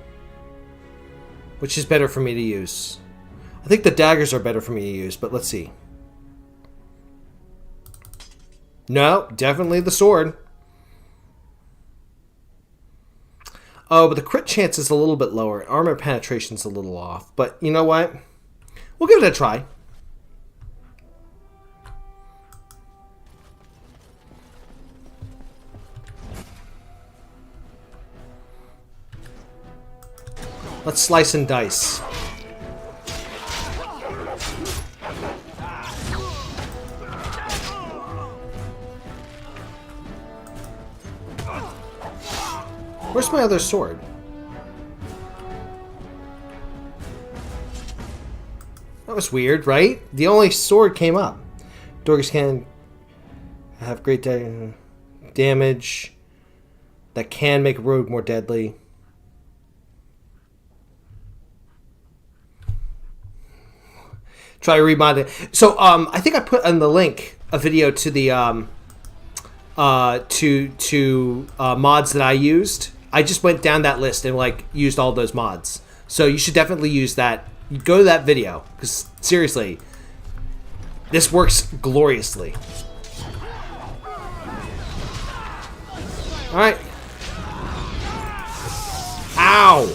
Which is better for me to use? I think the daggers are better for me to use, but let's see. No, definitely the sword. Oh, but the crit chance is a little bit lower. Armor penetration's a little off. But you know what? We'll give it a try. Let's slice and dice. Where's my other sword? That was weird, right? The only sword came up. Dorgers can have great damage that can make a rogue more deadly. Try remod it. So I think I put in the link a video to the mods that I used. I just went down that list and like used all those mods. So you should definitely use that. You go to that video because seriously, this works gloriously. All right. Ow!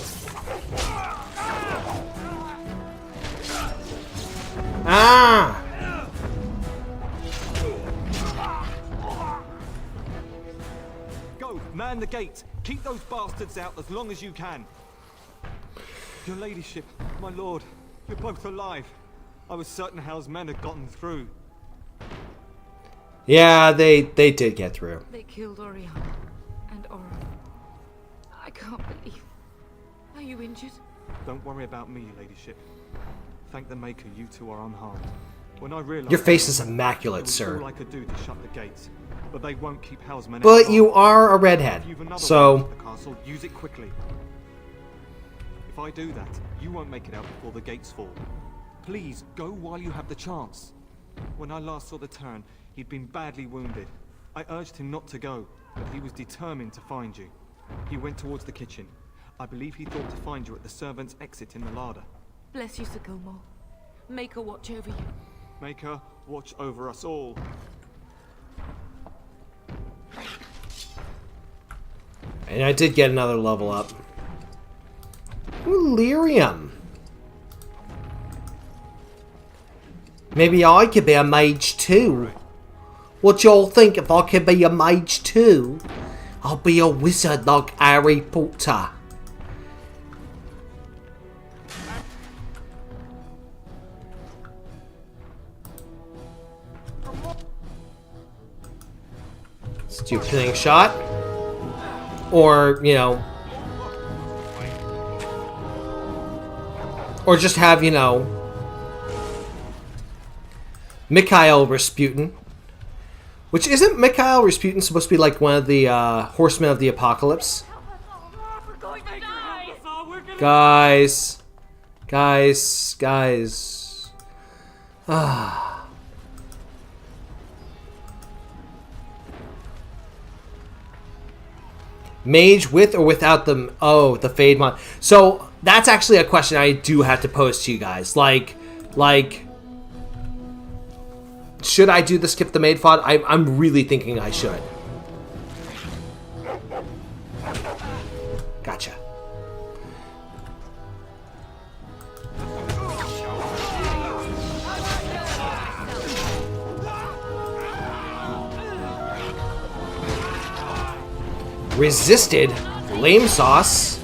Ah! Go, man the gate. Keep those bastards out as long as you can. Your ladyship, my lord, you're both alive. I was certain Hal's men had gotten through. Yeah, they did get through. They killed Oriana and Oren. I can't believe. Are you injured? Don't worry about me, ladyship. Thank the Maker, you two are unharmed. When I realized Your face is immaculate, it was sir. all I could do to shut the gates, but they won't keep Hal's men. But you are a redhead, If you've another way so into the castle, use it quickly. If I do that, you won't make it out before the gates fall. Please go while you have the chance. When I last saw the Turn, he'd been badly wounded. I urged him not to go, but he was determined to find you. He went towards the kitchen. I believe he thought to find you at the servants' exit in the larder. Bless you, Sir Gilmore. Make her watch over you. Make her watch over us all. and I did get another level up. Ooh, lyrium. Maybe I could be a mage too. What y'all think if I could be a mage too? I'll be a wizard like Harry Potter. Let's do a killing shot. Or, you know. Or just have, you know, Mikhail Rasputin. Which, isn't Mikhail Rasputin supposed to be like one of the horsemen of the apocalypse? Guys. Ah. Mage with or without the... Oh, the Fade mod. So, that's actually a question I do have to pose to you guys. Like... Should I do the skip the maid fod? I'm really thinking I should. Gotcha. Resisted? Lame sauce.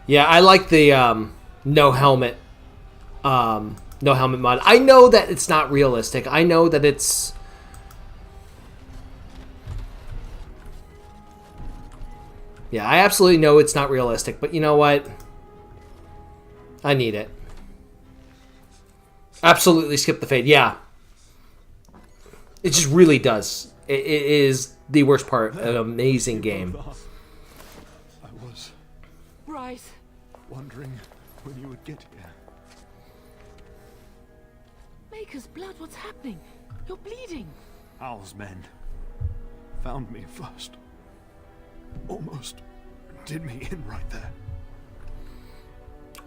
Yeah, I like the no helmet mod. I know that it's not realistic. I know that it's... Yeah, I absolutely know it's not realistic, but you know what? I need it. Absolutely skip the fade. Yeah. It just really does. It is the worst part of an amazing game. I was Bryce. wondering when you would get here. Maker's blood, what's happening? You're bleeding. Hal's men found me first. Almost did me in right there.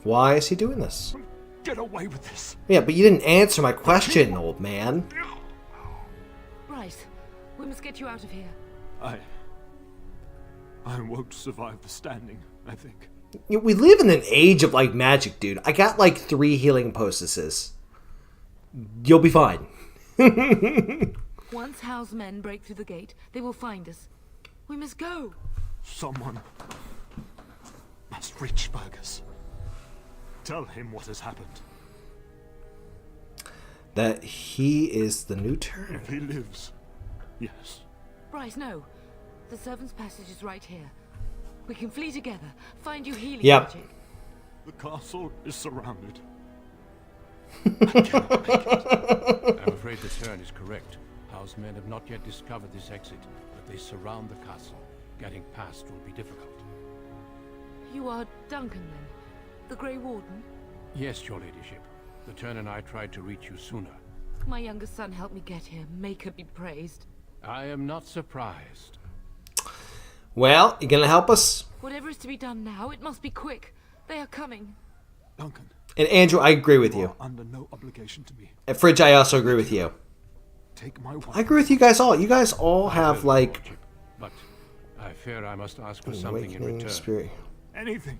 Why is he doing this? Get away with this. Yeah, but you didn't answer my question, old man. Bryce, we must get you out of here. I won't survive the standing, I think. We live in an age of, like, magic, dude. I got, like, 3 healing poultices. You'll be fine. Once Hal's men break through the gate, they will find us. We must go. Someone must reach Fergus. Tell him what has happened. That he is the new Turn. If he lives, yes. Bryce, no. The servants' passage is right here. We can flee together, find you healing magic. The castle is surrounded. I'm afraid the Turn is correct. House men have not yet discovered this exit, but they surround the castle. Getting past will be difficult. You are Duncan, then? The Grey Warden? Yes, your ladyship. The Turn and I tried to reach you sooner. My youngest son helped me get here. Maker be praised. I am not surprised. Well, you gonna help us? Whatever is to be done now, it must be quick. They are coming. Duncan. And Andrew, I agree with you. Under no obligation to me. And Fridge, I also agree with you. Take my word. I agree with you guys all. You guys all have like. But I fear I must ask for something in return. Spirit. Anything.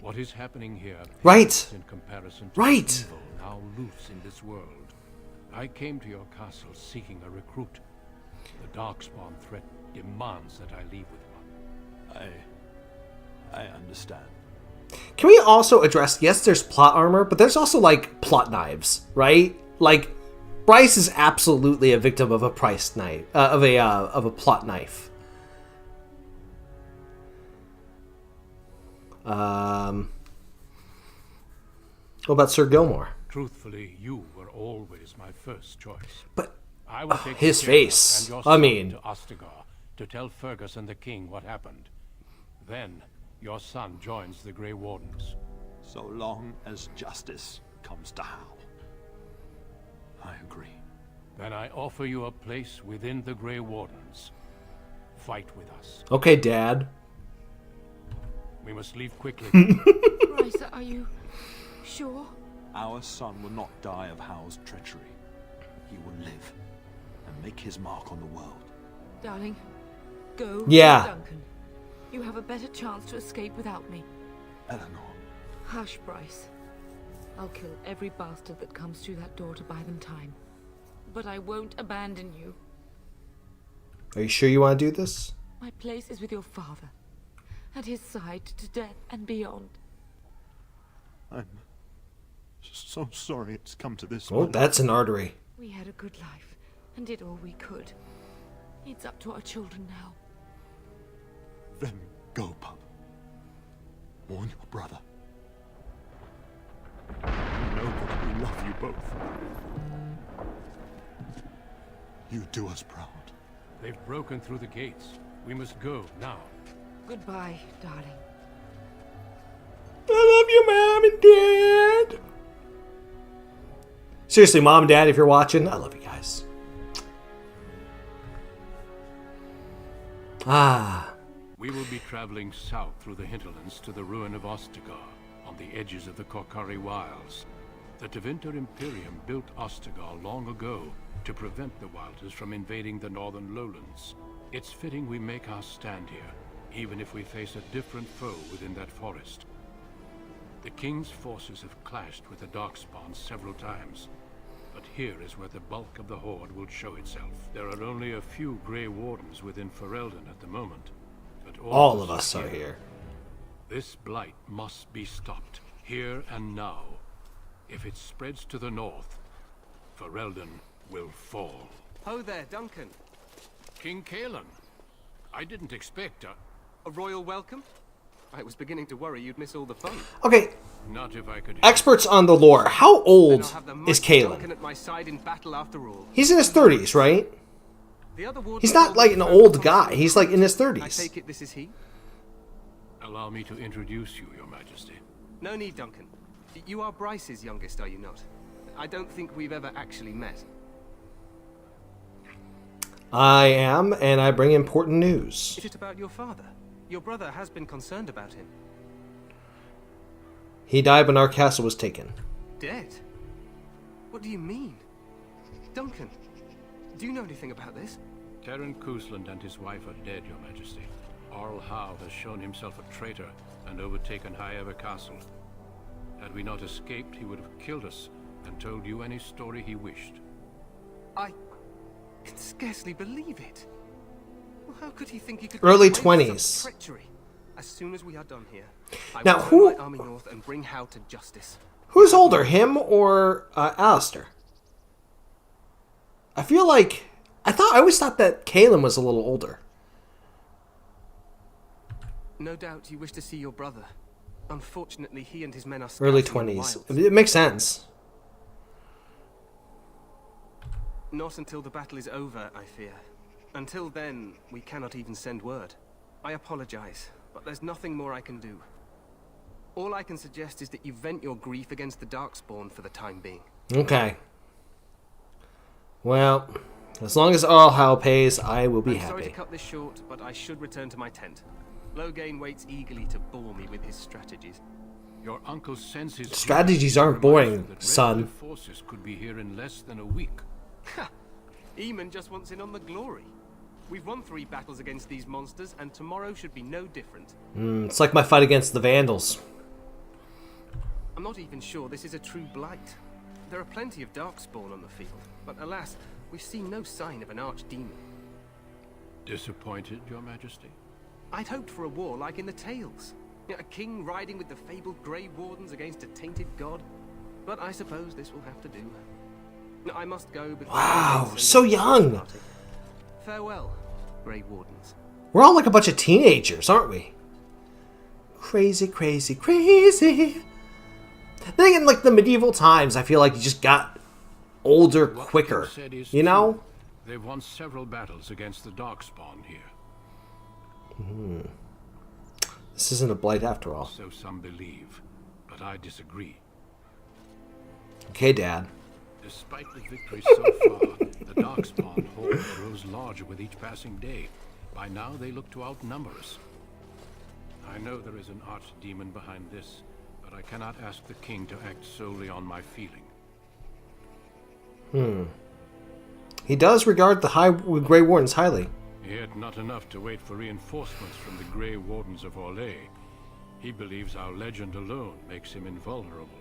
What is happening here? Right. In comparison to right. the evil now loose in this world. I came to your castle seeking a recruit. The Darkspawn threat demands that I leave with one. I understand. Can we also address? Yes, there's plot armor, but there's also like plot knives, right? Like, Bryce is absolutely a victim of a price knife, of a plot knife. What about Sir Gilmore? Truthfully, you were always my first choice. But I will take his face. And your I son mean, to Ostagar to tell Fergus and the king what happened. Then your son joins the Grey Wardens. So long as justice comes to Hal. I agree. Then I offer you a place within the Grey Wardens. Fight with us. Okay, Dad. We must leave quickly. Bryce, are you sure? Our son will not die of Hal's treachery. He will live and make his mark on the world. Darling, go. Yeah. Duncan. You have a better chance to escape without me. Eleanor. Hush, Bryce. I'll kill every bastard that comes through that door to buy them time. But I won't abandon you. Are you sure you want to do this? My place is with your father. At his side to death and beyond. I'm so sorry it's come to this. Oh, that's an artery. We had a good life and did all we could. It's up to our children now. Then go, pup. Warn your brother. You know that we love you both. You do us proud. They've broken through the gates. We must go now. Goodbye, darling. I love you, Mom and Dad. Seriously, Mom and Dad, if you're watching, I love you guys. We will be traveling south through the hinterlands to the ruin of Ostagar, on the edges of the Korkari Wilds. The Tevinter Imperium built Ostagar long ago to prevent the Wilders from invading the northern lowlands. It's fitting we make our stand here, even if we face a different foe within that forest. The King's forces have clashed with the Darkspawn several times, but here is where the bulk of the Horde will show itself. There are only a few Grey Wardens within Ferelden at the moment, but all of us are here. This blight must be stopped, here and now. If it spreads to the north, Ferelden will fall. Ho there, Duncan. King Kaelan. I didn't expect a royal welcome? I was beginning to worry you'd miss all the fun. Okay. Not if I could. Experts on the lore. How old is Kaelan? At my side in battle after all. He's in his 30s, right? He's not like an old guy. He's like in his 30s. I take it this is he? Allow me to introduce you, Your Majesty. No need, Duncan. You are Bryce's youngest, are you not? I don't think we've ever actually met. I am, and I bring important news. Is it about your father? Your brother has been concerned about him. He died when our castle was taken. Dead? What do you mean? Duncan, do you know anything about this? Terran Cousland and his wife are dead, Your Majesty. Arl Howe has shown himself a traitor and overtaken High Ever Castle. Had we not escaped, he would have killed us and told you any story he wished. I can scarcely believe it. Well, how could he think he could early get away with 20s. such treachery? As soon as we are done here, I now will who turn my army north and bring Howe to justice. Who's older, him or Alistair? I feel like I always thought that Kaelan was a little older. No doubt you wish to see your brother. Unfortunately, he and his men are Early scouting in the 20s. wilds. It makes sense. Not until the battle is over, I fear. Until then, we cannot even send word. I apologize, but there's nothing more I can do. All I can suggest is that you vent your grief against the Darkspawn for the time being. Okay. Well, as long as Arl Howe pays, I will be I'm happy. sorry to cut this short, but I should return to my tent. Loghain waits eagerly to bore me with his strategies. Your uncle sends his Strategies aren't boring, son. Forces could be here in less than a week. Eamon just wants in on the glory. We've won 3 battles against these monsters, and tomorrow should be no different. It's like my fight against the Vandals. I'm not even sure this is a true blight. There are plenty of Darkspawn on the field, but alas, we've seen no sign of an archdemon. Disappointed, Your Majesty? I'd hoped for a war like in the tales. A king riding with the fabled Grey Wardens against a tainted god. But I suppose this will have to do. I must go before... Wow, so young! Farewell, Grey Wardens. We're all like a bunch of teenagers, aren't we? Crazy, crazy, crazy. Then in like the medieval times, I feel like you just got older quicker. You know? They've won several battles against the Darkspawn here. This isn't a blight after all. So some believe, but I disagree. Okay, Dad. Despite the victories so far, the Darkspawn horde grows larger with each passing day. By now, they look to outnumber us. I know there is an archdemon behind this, but I cannot ask the king to act solely on my feeling. He does regard the Grey Wardens highly. Yet not enough to wait for reinforcements from the Grey Wardens of Orlais. He believes our legend alone makes him invulnerable.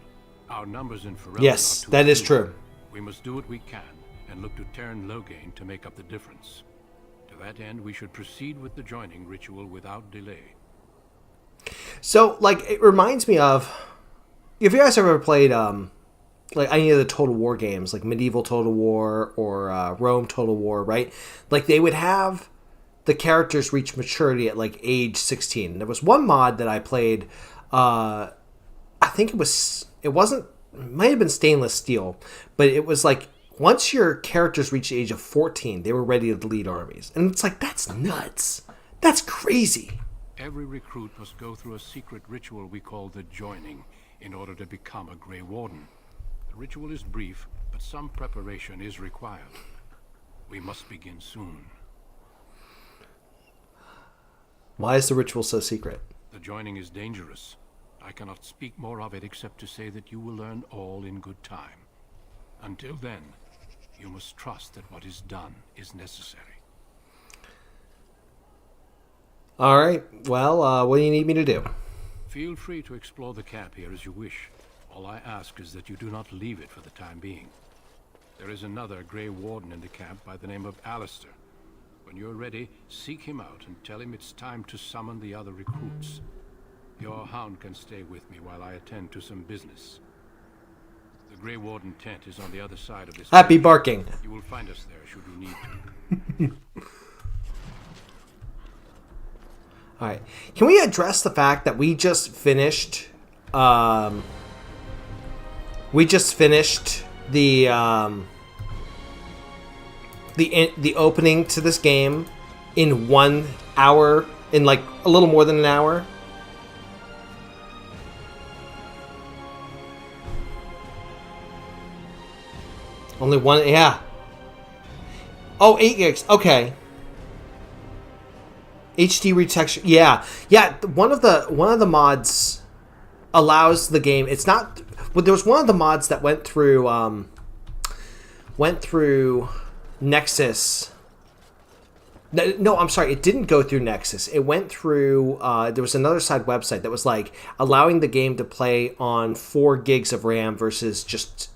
Our numbers in Ferelden Yes, that is true. We must do what we can, and look to Tern Logain to make up the difference. To that end, we should proceed with the joining ritual without delay. So, like, it reminds me of... If you guys ever played, like, any of the Total War games, like Medieval Total War or Rome Total War, right? Like, they would have the characters reach maturity at, like, age 16. There was one mod that I played, I think it might have been stainless steel, but it was like, once your characters reached the age of 14, they were ready to lead armies. And it's like, that's nuts. That's crazy. Every recruit must go through a secret ritual we call the joining in order to become a Grey Warden. The ritual is brief, but some preparation is required. We must begin soon. Why is the ritual so secret? The joining is dangerous. I cannot speak more of it except to say that you will learn all in good time. Until then, you must trust that what is done is necessary. All right. Well, what do you need me to do? Feel free to explore the camp here as you wish. All I ask is that you do not leave it for the time being. There is another Grey Warden in the camp by the name of Alistair. When you're ready, seek him out and tell him it's time to summon the other recruits. Your hound can stay with me while I attend to some business. The Grey Warden tent is on the other side of this. Happy barking. You will find us there should you need to. All right. Can we address the fact that we just finished the opening to this game in 1 hour, in like a little more than an hour? Only one, yeah. Oh, 8 gigs. Okay. HD retexture. Yeah. One of the mods allows the game. It's not. Well, there was one of the mods that went through Nexus. No, I'm sorry. It didn't go through Nexus. It went through. There was another side website that was like allowing the game to play on 4 gigs of RAM versus just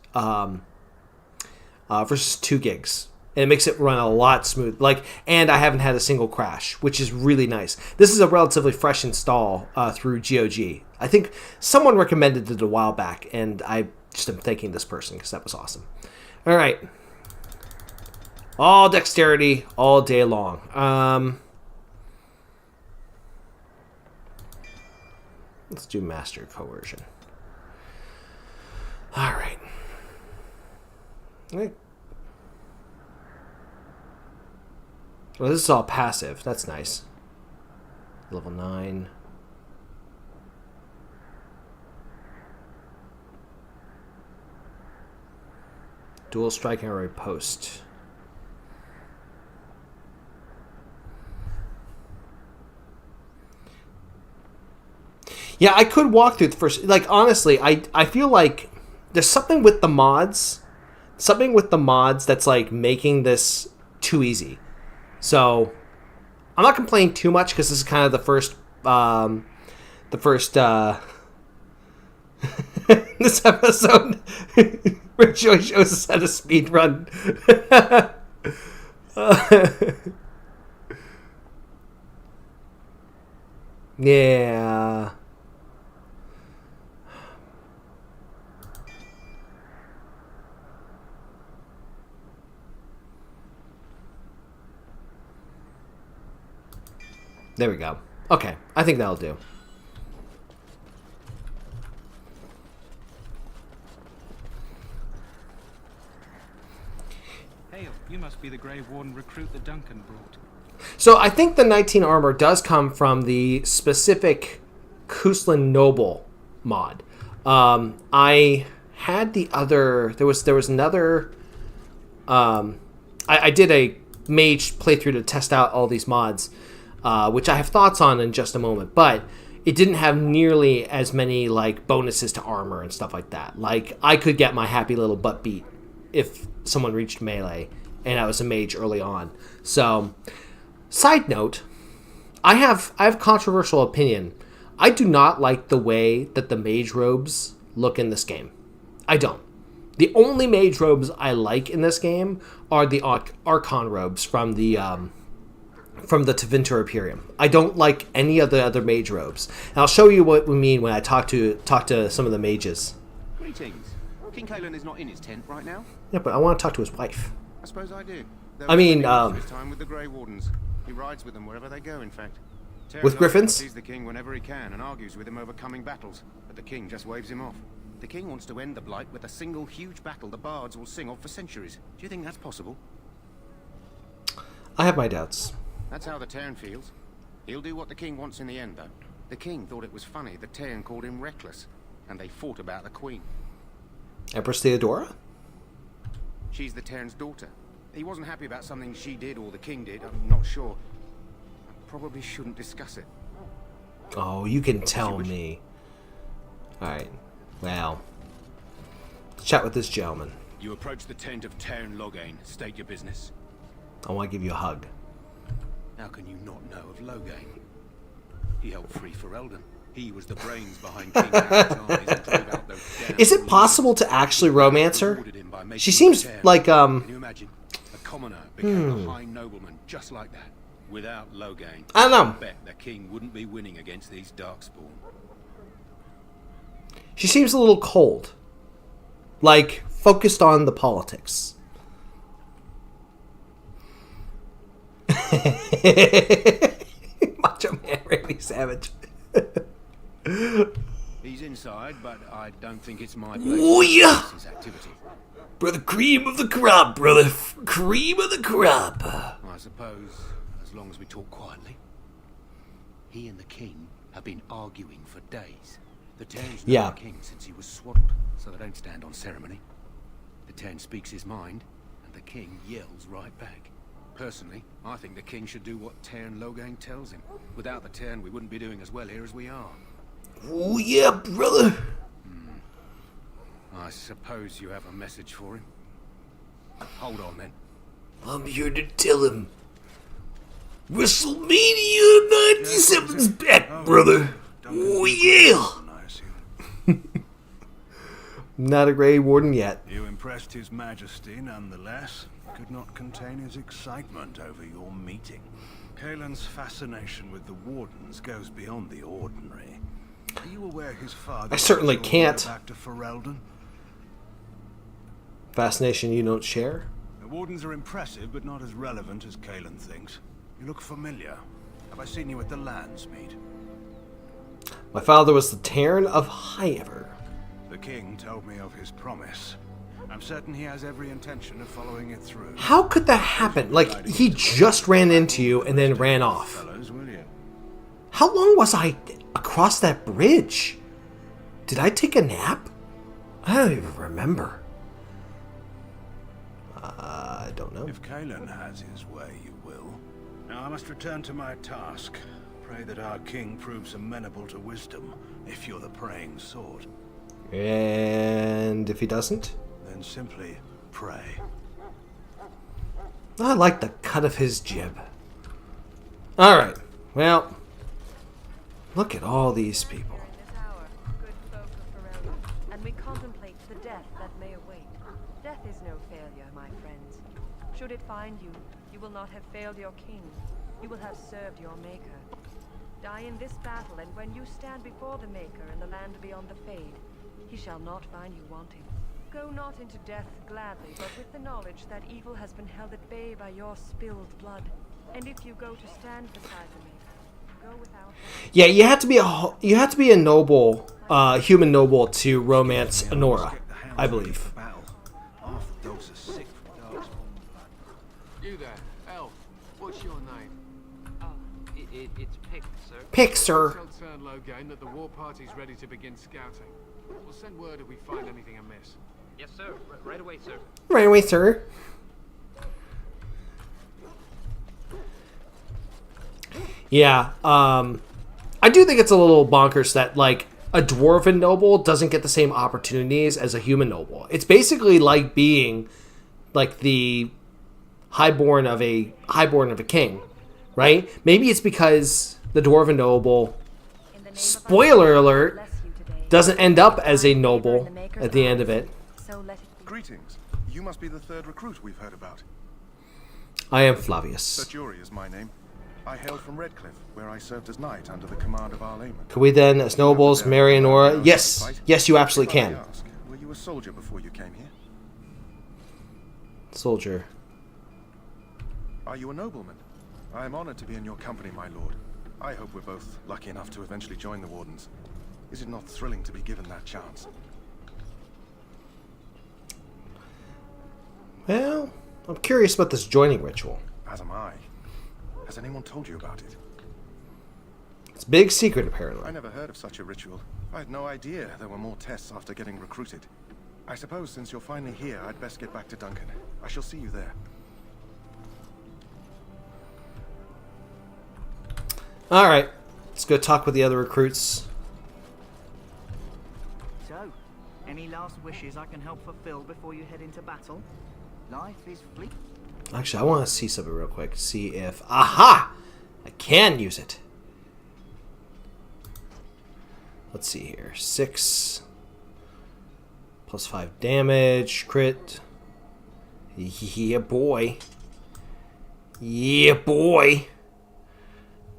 versus 2 gigs. And it makes it run a lot smooth. And I haven't had a single crash, which is really nice. This is a relatively fresh install through GOG. I think someone recommended it a while back, and I just am thanking this person because that was awesome. All right. All dexterity all day long. Let's do master coercion. All right. Well, this is all passive. That's nice. Level 9. Dual striking or riposte. Yeah, I could walk through the first... Like, honestly, I feel like there's something with the mods. Something with the mods that's, like, making this too easy. So, I'm not complaining too much because this is kind of the first... this episode, Redjoy shows us how to speed run. Yeah. There we go. Okay, I think that'll do. Hail, you must be the Grave Warden recruit that Duncan brought. So I think the 19 armor does come from the specific Kuslan Noble mod. I had the other... There was another... I did a mage playthrough to test out all these mods, which I have thoughts on in just a moment, but it didn't have nearly as many like bonuses to armor and stuff like that. Like, I could get my happy little butt beat if someone reached melee, and I was a mage early on. So, side note, I have controversial opinion. I do not like the way that the mage robes look in this game. I don't. The only mage robes I like in this game are the Archon robes from the Tevinter Imperium. I don't like any of the other mage robes. And I'll show you what we mean when I talk to some of the mages. Greetings. King Kaelan is not in his tent right now. Yeah, but I want to talk to his wife. I suppose I do. I mean, his time with the Grey Wardens. He rides with them wherever they go, in fact. With griffins? Sees the king whenever he can and argues with him over coming battles, but the king just waves him off. The king wants to end the Blight with a single huge battle the bards will sing of for centuries. Do you think that's possible? I have my doubts. That's how the Terran feels. He'll do what the king wants in the end, though. The king thought it was funny the Terran called him reckless, and they fought about the queen. Empress Theodora? She's the Terran's daughter. He wasn't happy about something she did or the king did, I'm not sure. I probably shouldn't discuss it. Oh, you can tell me. Alright, well. Let's chat with this gentleman. You approach the tent of Terran Loghain. State your business. I want to give you a hug. How can you not know of Loghain? He helped free Ferelden. He was the brains behind King Harold's armies and drove out those damn... Is it possible to actually romance her? She seems like, Can you imagine? A commoner became a high nobleman just like that. Without Loghain, I don't know. I bet the king wouldn't be winning against these Darkspawn. She seems a little cold. Like, focused on the politics. Macho Man Randy Savage. He's inside, but I don't think it's my place. Oh yeah! His activity. Brother, cream of the crop, brother. Cream of the crop. I suppose, as long as we talk quietly. He and the king have been arguing for days. The Terran's known the king since he was swaddled, so they don't stand on ceremony. The Terran speaks his mind, and the king yells right back. Personally, I think the king should do what Terran Loghain tells him. Without the Terran, we wouldn't be doing as well here as we are. Oh yeah, brother. I suppose you have a message for him. Hold on, then. I'm here to tell him. WrestleMania 97's back, brother. Oh yeah. Not a Grey Warden yet. You impressed His Majesty nonetheless. Could not contain his excitement over your meeting. Kaelan's fascination with the Wardens goes beyond the ordinary. Are you aware his father... I certainly can't. Back to Ferelden? Fascination you don't share? The Wardens are impressive, but not as relevant as Kaelan thinks. You look familiar. Have I seen you at the Landsmeet? My father was the Terran of Highever. The king told me of his promise. I'm certain he has every intention of following it through. How could that happen? Like, he just ran into you and then ran off. How long was I across that bridge? Did I take a nap? I don't even remember. I don't know. If Kaelan has his way, you will. Now I must return to my task. Pray that our king proves amenable to wisdom, if you're the praying sort. And if he doesn't? Then simply pray. I like the cut of his jib. Alright, well, look at all these people. And we contemplate the death that may await. Death is no failure, my friends. Should it find you, you will not have failed your king. You will have served your maker. Die in this battle, and when you stand before the maker in the land beyond the Fade, he shall not find you wanting. Go not into death gladly, but with the knowledge that evil has been held at bay by your spilled blood. And if you go to stand beside the maker, go without. Yeah, you have to be a noble, human noble to romance Honora, I believe. You there, elf. What's your name? It's Pick, sir. Pick, sir. Tell Turn Logain that the war party's ready to begin scouting. We'll send word if we find anything amiss. Yes, sir. Right away, sir. Right away, sir. Yeah, I do think it's a little bonkers that, like, a dwarven noble doesn't get the same opportunities as a human noble. It's basically like being, like, the highborn of a king, right? Maybe it's because the dwarven noble, spoiler alert, doesn't end up as a noble at the end of it. Greetings. You must be the third recruit we've heard about. I am Flavius. Redjoy is my name. I hail from Redcliffe, where I served as knight under the command of our layman. Can we then, as nobles, marry Honora? Yes. Yes, you absolutely can. Ask, were you a soldier before you came here? Soldier. Are you a nobleman? I am honored to be in your company, my lord. I hope we're both lucky enough to eventually join the Wardens. Is it not thrilling to be given that chance? Well, I'm curious about this joining ritual. As am I. Has anyone told you about it? It's a big secret, apparently. I never heard of such a ritual. I had no idea there were more tests after getting recruited. I suppose since you're finally here, I'd best get back to Duncan. I shall see you there. Alright, let's go talk with the other recruits. So, any last wishes I can help fulfill before you head into battle? Life is fleet. Actually, I want to see something real quick. See if... Aha! I can use it. Let's see here. 6 plus 5 damage. Crit. Yeah, boy. Yeah, boy.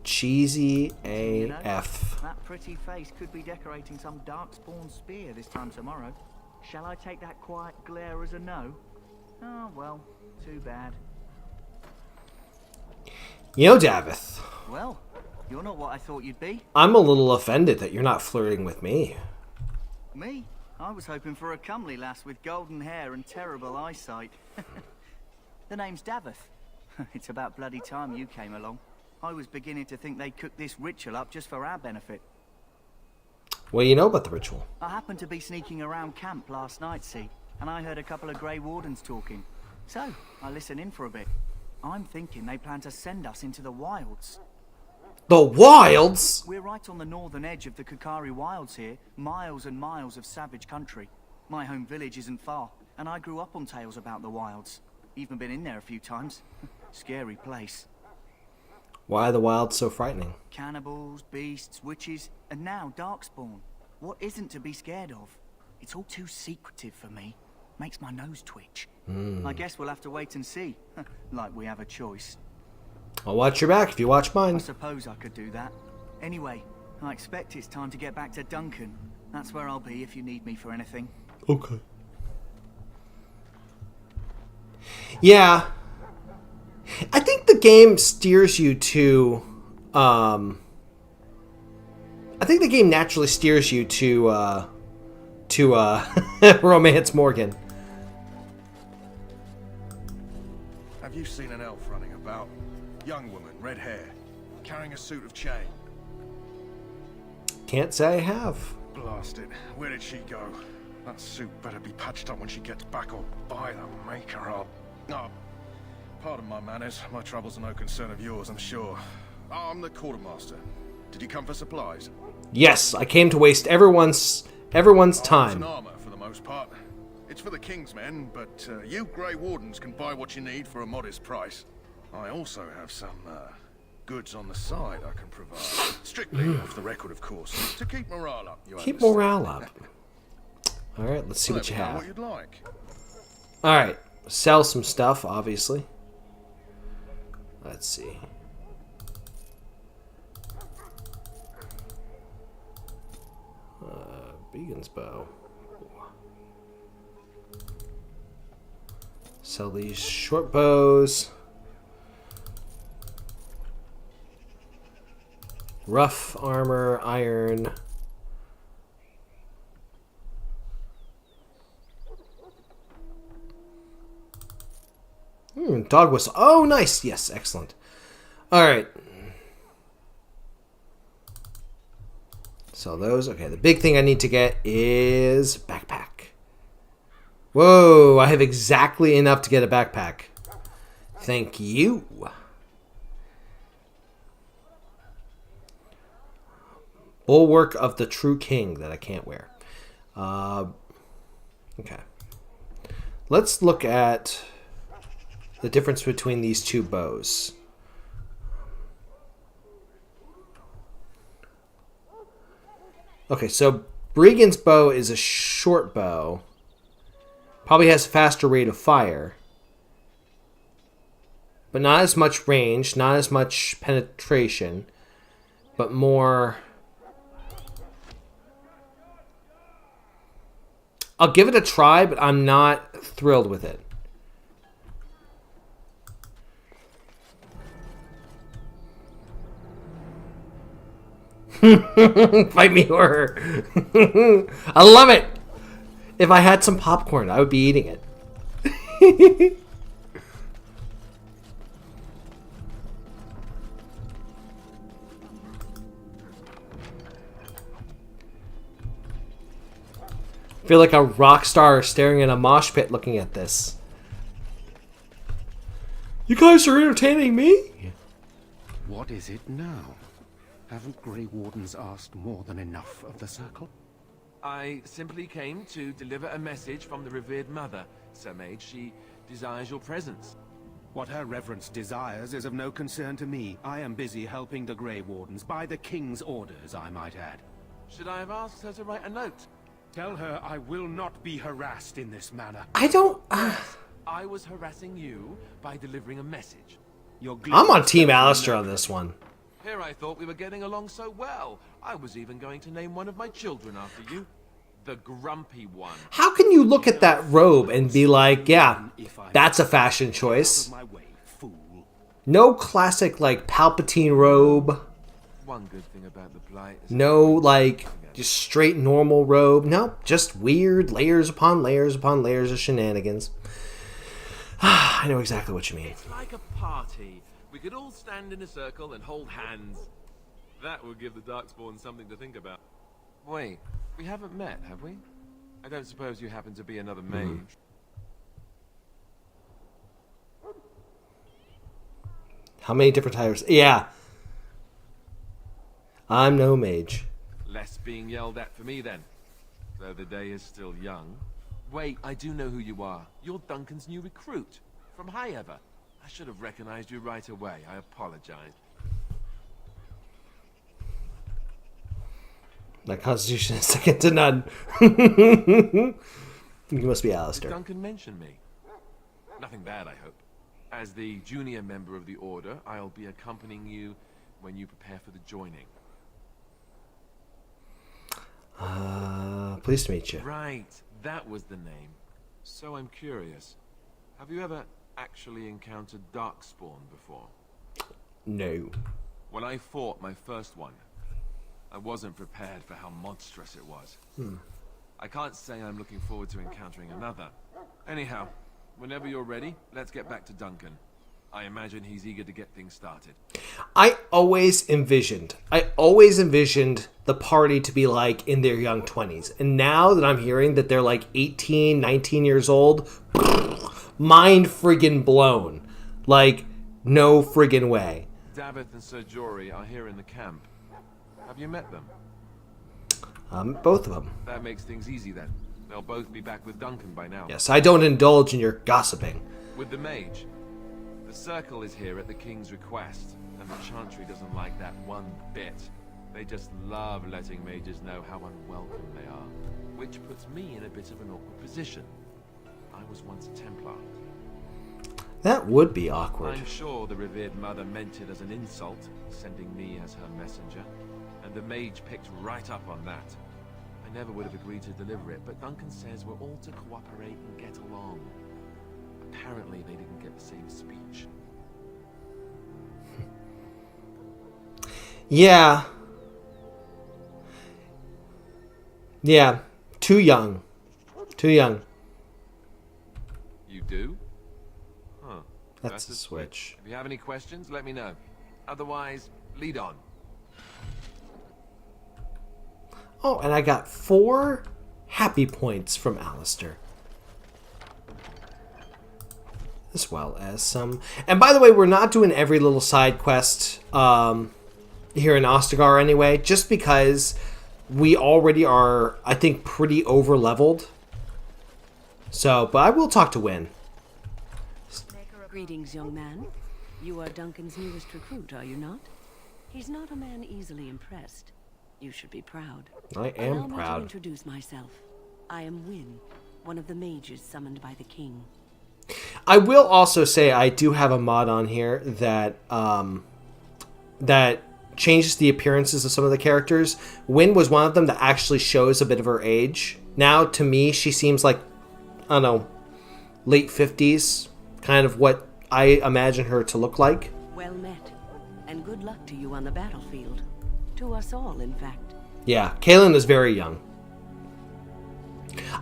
Cheesy AF. That pretty face could be decorating some Darkspawn spear this time tomorrow. Shall I take that quiet glare as a no? Oh, well, too bad. You know, Davith. Well, you're not what I thought you'd be. I'm a little offended that you're not flirting with me. Me? I was hoping for a comely lass with golden hair and terrible eyesight. The name's Davith. It's about bloody time you came along. I was beginning to think they'd cook this ritual up just for our benefit. What do you know about the ritual? I happened to be sneaking around camp last night, see, and I heard a couple of Grey Wardens talking. So, I listened in for a bit. I'm thinking they plan to send us into the wilds. The wilds? We're right on the northern edge of the Kukari wilds here, miles and miles of savage country. My home village isn't far, and I grew up on tales about the wilds. Even been in there a few times. Scary place. Why are the wilds so frightening? Cannibals, beasts, witches, and now Darkspawn. What isn't to be scared of? It's all too secretive for me. Makes my nose twitch. I guess we'll have to wait and see. Like we have a choice. I'll watch your back if you watch mine. I suppose I could do that. Anyway, I expect it's time to get back to Duncan. That's where I'll be if you need me for anything. Okay. Yeah. I think the game steers you to... I think the game naturally steers you to romance Morgan. Have you seen an elf running about? Young woman, red hair, carrying a suit of chain. Can't say I have. Blast it. Where did she go? That suit better be patched up when she gets back, or by the maker, I'll... Oh, pardon my manners. My troubles are no concern of yours, I'm sure. I'm the quartermaster. Did you come for supplies? Yes, I came to waste everyone's time. An armor for the most part. It's for the king's men, but you Grey Wardens can buy what you need for a modest price. I also have some goods on the side I can provide. Strictly off the record, of course, to keep morale up. Keep morale up. All right, let's see what you have. What you'd like. All right, sell some stuff, obviously. Let's see. Beacon's bow. Sell these short bows. Rough armor, iron. Dog whistle. Oh, nice. Yes, excellent. All right. So those. Okay, the big thing I need to get is backpack. Whoa, I have exactly enough to get a backpack. Thank you. Bulwark of the True King that I can't wear. Okay. Let's look at the difference between these two bows. Okay, so Bregan's bow is a short bow. Probably has a faster rate of fire. But not as much range, not as much penetration, but more... I'll give it a try, but I'm not thrilled with it. Fight me, horror. I love it. If I had some popcorn, I would be eating it. I feel like a rock star staring in a mosh pit looking at this. You guys are entertaining me? What is it now? Haven't Grey Wardens asked more than enough of the Circle? I simply came to deliver a message from the revered mother, Sir Mage. She desires your presence. What her reverence desires is of no concern to me. I am busy helping the Grey Wardens, by the King's orders, I might add. Should I have asked her to write a note? Tell her I will not be harassed in this manner. I don't... I was harassing you by delivering a message. I'm on Team Alistair on this one. Here I thought we were getting along so well. I was even going to name one of my children after you. The Grumpy One. How can you look at that robe and be like, yeah, that's a fashion choice? No classic, like, Palpatine robe. One good thing about the Blight is no, like, just straight normal robe. No, just weird layers upon layers upon layers of shenanigans. I know exactly what you mean. It's like a party. We could all stand in a circle and hold hands. That would give the Darkspawn something to think about. Wait, we haven't met, have we? I don't suppose you happen to be another mage. How many different types? Yeah. I'm no mage. Less being yelled at for me then. Though the day is still young. Wait, I do know who you are. You're Duncan's new recruit. From High Ever. I should have recognized you right away. I apologize. My constitution is second to none. You must be Alistair. Did Duncan mention me? Nothing bad, I hope. As the junior member of the Order, I'll be accompanying you when you prepare for the joining. Pleased to meet you. Right, that was the name. So I'm curious. Have you ever actually encountered Darkspawn before? No. When I fought my first one, I wasn't prepared for how monstrous it was. I can't say I'm looking forward to encountering another. Anyhow, whenever you're ready, let's get back to Duncan. I imagine he's eager to get things started. I always envisioned the party to be like in their young 20s. And now that I'm hearing that they're like 18, 19 years old, mind friggin' blown. Like, no friggin' way. Davith and Sir Jory are here in the camp. Have you met them? Both of them. That makes things easy then. They'll both be back with Duncan by now. Yes, I don't indulge in your gossiping. With the mage. The circle is here at the king's request, and the chantry doesn't like that one bit. They just love letting mages know how unwelcome they are, which puts me in a bit of an awkward position. I was once a Templar. That would be awkward. I'm sure the revered mother meant it as an insult, sending me as her messenger, and the mage picked right up on that. I never would have agreed to deliver it, but Duncan says we're all to cooperate and get along. Apparently they didn't get the same speech. Yeah. Yeah. Too young. Too young. You do? Huh. That's a switch. If you have any questions, let me know. Otherwise, lead on. Oh, and I got 4 happy points from Alistair. As well as some... And by the way, we're not doing every little side quest here in Ostagar anyway, just because we already are, I think, pretty over-leveled. So, but I will talk to Wynn. Greetings, young man. You are Duncan's newest recruit, are you not? He's not a man easily impressed. You should be proud. I am Allow me proud. to introduce myself. I am Wynn, one of the mages summoned by the king. I will also say I do have a mod on here that that changes the appearances of some of the characters. Wynn was one of them that actually shows a bit of her age. Now, to me, she seems like, I don't know, late 50s, kind of what I imagine her to look like. Well met, and good luck to you on the battlefield. To us all, in fact. Yeah, Kaelin is very young.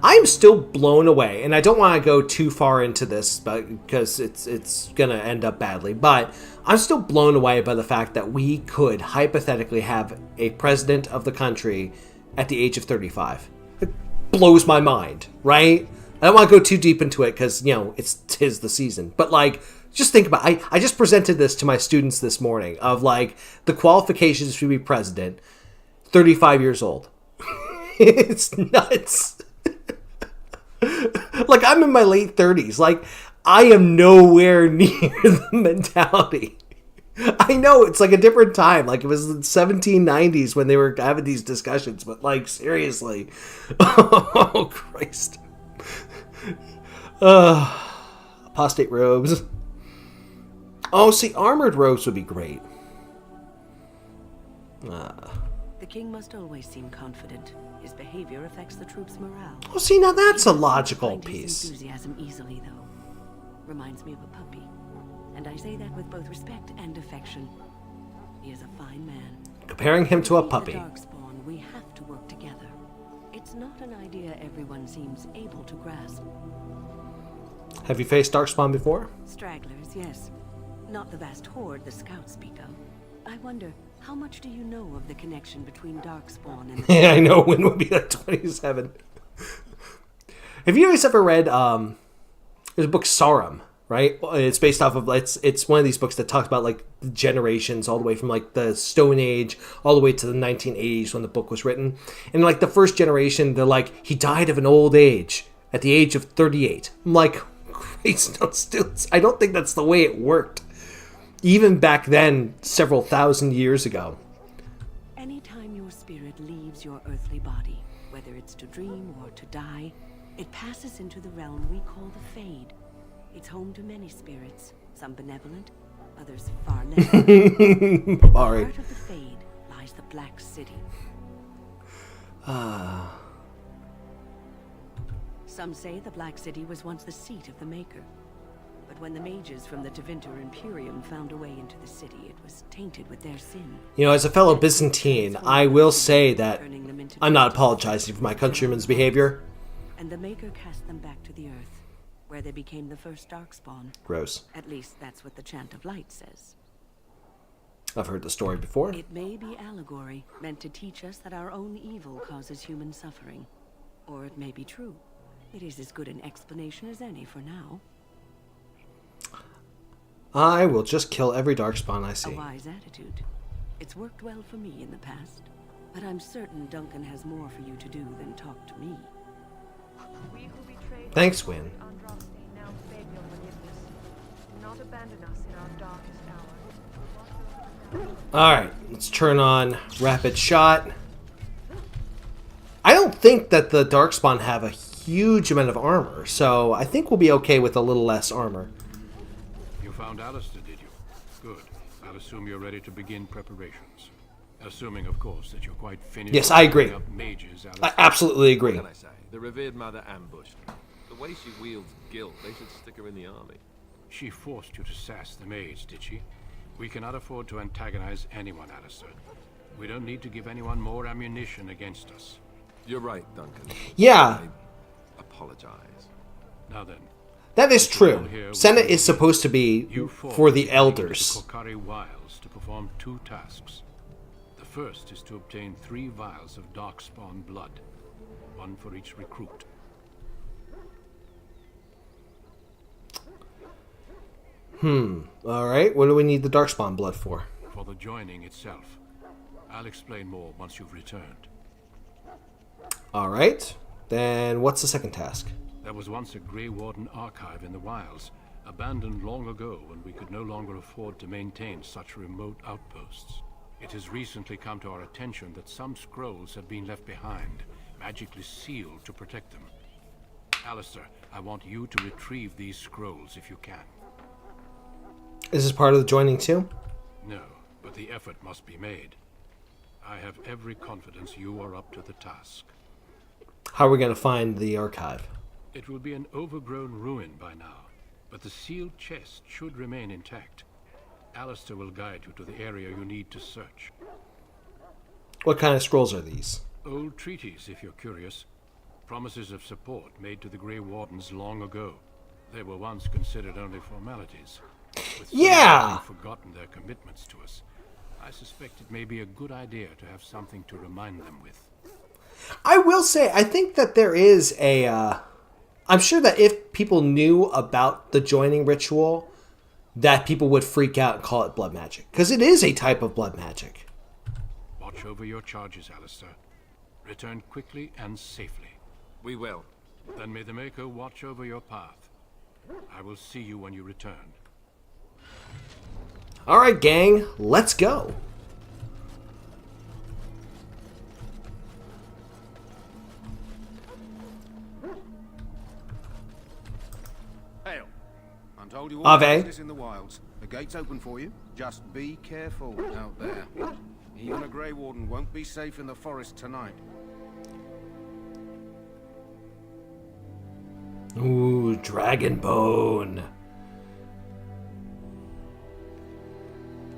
I'm still blown away, and I don't want to go too far into this because it's going to end up badly, but I'm still blown away by the fact that we could hypothetically have a president of the country at the age of 35. It blows my mind, right? I don't want to go too deep into it because, you know, it's 'tis the season, but like, just think about it. I just presented this to my students this morning of like the qualifications to be president, 35 years old. It's nuts. Like, I'm in my late 30s. Like, I am nowhere near the mentality. I know it's like a different time. Like, it was the 1790s when they were having these discussions, but like, seriously. Oh, Christ. Apostate robes. Oh, see, armored robes would be great. The king must always seem confident. His behavior affects the troops' morale. Oh, see, now that's a logical Find his piece. enthusiasm easily, though. Reminds me of a puppy. And I say that with both respect and affection. He is a fine man. Comparing him to a To puppy. the Darkspawn, we have to work together. It's not an idea everyone seems able to grasp. Have you faced Darkspawn before? Stragglers, yes. Not the vast horde the scouts speak of. I wonder, how much do you know of the connection between Darkspawn and... Yeah, I know. When would be like 27. Have you guys ever read, there's a book, Sarum, right? It's based off of, it's one of these books that talks about like the generations all the way from like the Stone Age all the way to the 1980s when the book was written. And like the first generation, they're like, he died of an old age at the age of 38. I'm like, Christ, no, still, I don't think that's the way it worked. Even back then, several thousand years ago. Anytime your spirit leaves your earthly body, whether it's to dream or to die, it passes into the realm we call the Fade. It's home to many spirits, some benevolent, others far less. At the heart of the Fade lies the Black City. Some say the Black City was once the seat of the Maker. But when the mages from the Tevinter Imperium found a way into the city, it was tainted with their sin. You know, as a fellow Byzantine, I will say that I'm not apologizing for my countrymen's behavior. And the Maker cast them back to the earth, where they became the first Darkspawn. Gross. At least that's what the Chant of Light says. I've heard the story before. It may be allegory, meant to teach us that our own evil causes human suffering. Or it may be true. It is as good an explanation as any for now. I will just kill every Darkspawn I see. A wise attitude. It's worked well for me in the past, but I'm certain Duncan has more for you to do than talk to me. Thanks, Win. Not abandon us in our darkest hour. Alright, let's turn on Rapid Shot. I don't think that the Darkspawn have a huge amount of armor, so I think we'll be okay with a little less armor. You found Alistair, did you? Good. I'll assume you're ready to begin preparations. Assuming, of course, that you're quite finished. Yes, I agree. Up mages, I absolutely agree. What can I say? The revered mother ambushed me. The way she wields guilt, they should stick her in the army. She forced you to sass the mage, did she? We cannot afford to antagonize anyone, Alistair. We don't need to give anyone more ammunition against us. You're right, Duncan. Yeah. I apologize. Now then. That is true. Senate is supposed to be for the elders. Korcari Wilds to perform 2 tasks. The first is to obtain 3 vials of Darkspawn blood, 1 for each recruit. Alright, what do we need the Darkspawn blood for? For the joining itself. I'll explain more once you've returned. Alright, then what's the second task? There was once a Grey Warden archive in the wilds, abandoned long ago when we could no longer afford to maintain such remote outposts. It has recently come to our attention that some scrolls have been left behind, magically sealed to protect them. Alistair, I want you to retrieve these scrolls if you can. Is this part of the joining too? No, but the effort must be made. I have every confidence you are up to the task. How are we going to find the archive? It will be an overgrown ruin by now, but the sealed chest should remain intact. Alistair will guide you to the area you need to search. What kind of scrolls are these? Old treaties, if you're curious. Promises of support made to the Grey Wardens long ago. They were once considered only formalities. With some having forgotten their commitments to us, I suspect it may be a good idea to have something to remind them with. I will say, I think that there is a... I'm sure that if people knew about the joining ritual, that people would freak out and call it blood magic. Because it is a type of blood magic. Watch over your charges, Alistair. Return quickly and safely. We will. Then may the Maker watch over your path. I will see you when you return. Alright, gang, let's go. Hail. I'm told you all Ave. business in the wilds. The gate's open for you. Just be careful out there. Even a Grey Warden won't be safe in the forest tonight. Ooh, dragon bone.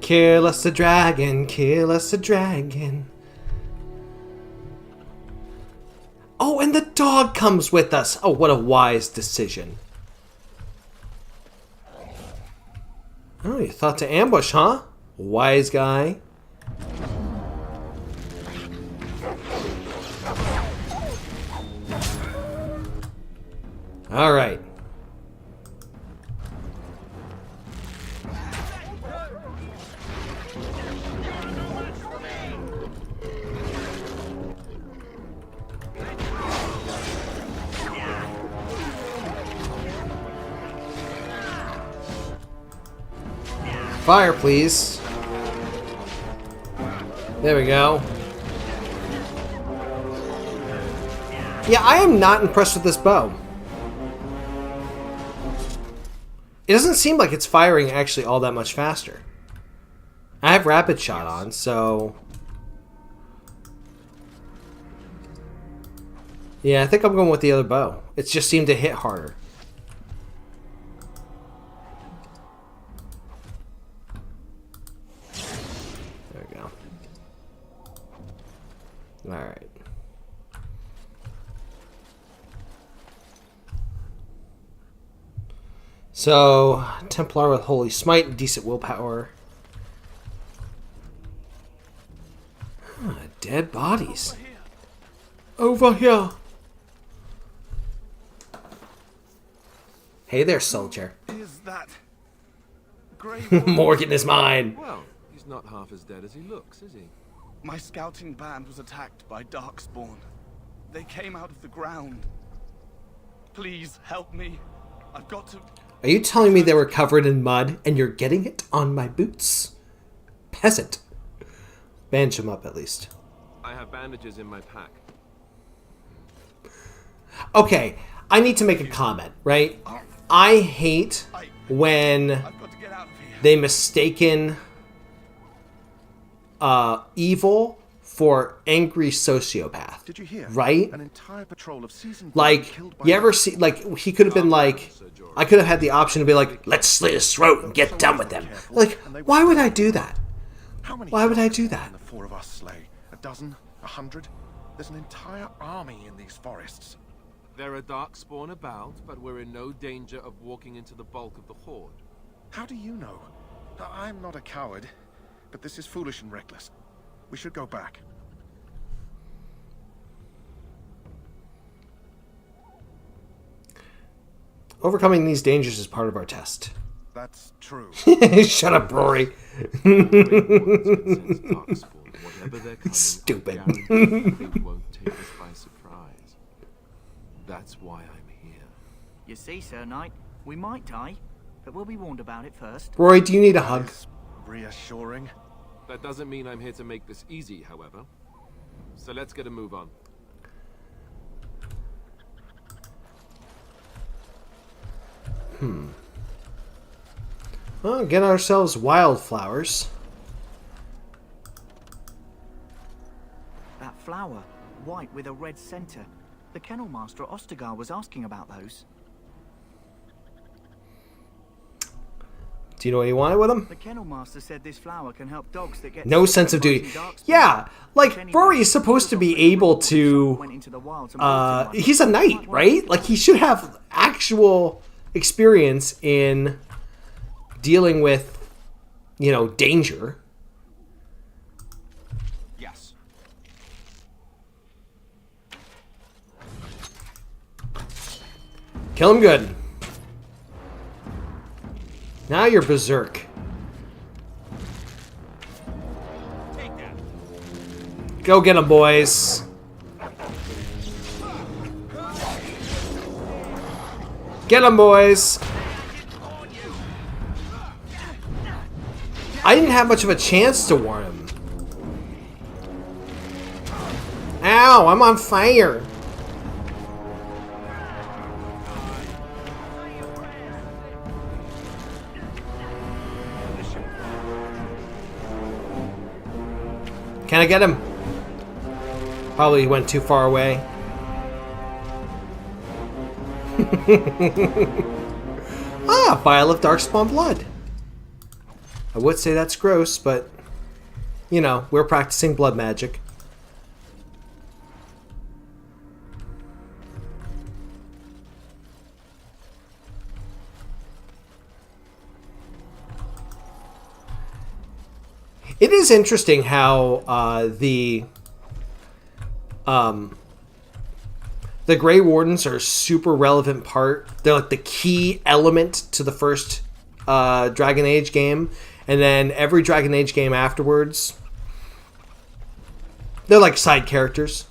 Kill us a dragon, kill us a dragon. Oh, and the dog comes with us. Oh, what a wise decision. Oh, you thought to ambush, huh? Wise guy. All right. Fire, please. There we go. Yeah, I am not impressed with this bow. It doesn't seem like it's firing actually all that much faster. I have rapid shot on, so... Yeah, I think I'm going with the other bow. It just seemed to hit harder. There we go. Alright. So, Templar with Holy Smite and decent willpower. Dead bodies. Over here. Hey there, soldier. Is that Grey Warden. Morgan is mine. Well, he's not half as dead as he looks, is he? My scouting band was attacked by Darkspawn. They came out of the ground. Please help me. I've got to... Are you telling me they were covered in mud and you're getting it on my boots? Peasant. Bandage him up at least. I have bandages in my pack. Okay, I need to make a comment, right? I hate when they mistaken evil for angry sociopath. Did you hear? Right? An entire patrol of seasoned Like, you ever see, like, he could have been like, I could have had the option to be like, let's slit his throat and get done with him. Like, why would I do that? Why would I do that? The four of us slay? A dozen? 100? There's an entire army in these forests. There are Darkspawn about, but we're in no danger of walking into the bulk of the horde. How do you know? I'm not a coward, but this is foolish and reckless. We should go back. Overcoming these dangers is part of our test. That's true. Shut up, Rory. Stupid. They won't take us by surprise. That's why I'm here. You see, Sir Knight, we might die, but we'll be warned about it first. Rory, do you need a hug? Reassuring. That doesn't mean I'm here to make this easy, however. So let's get a move on. Well, get ourselves wildflowers. That flower, white with a red center. The kennel master at Ostergar was asking about those. Do you know what you wanted with them? The kennel master said this flower can help dogs that get No sense of duty. Yeah, like, Rory is supposed to be able to... he's a knight, right? Like, he should have actual experience in dealing with, you know, danger. Yes. Kill him good. Now you're berserk. Go get him, boys. Get him, boys. I didn't have much of a chance to warn him. Ow, I'm on fire. Can I get him? Probably went too far away. Ah, vial of Darkspawn blood. I would say that's gross, but, you know, we're practicing blood magic. It is interesting how the Grey Wardens are a super relevant part. They're like the key element to the first Dragon Age game. And then every Dragon Age game afterwards, they're like side characters.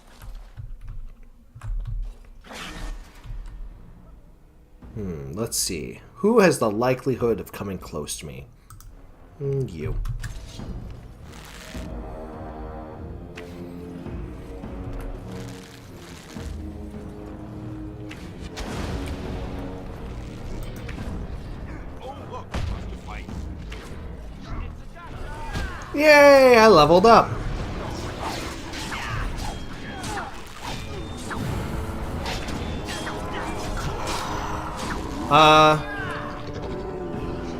Let's see. Who has the likelihood of coming close to me? You. Yay, I leveled up.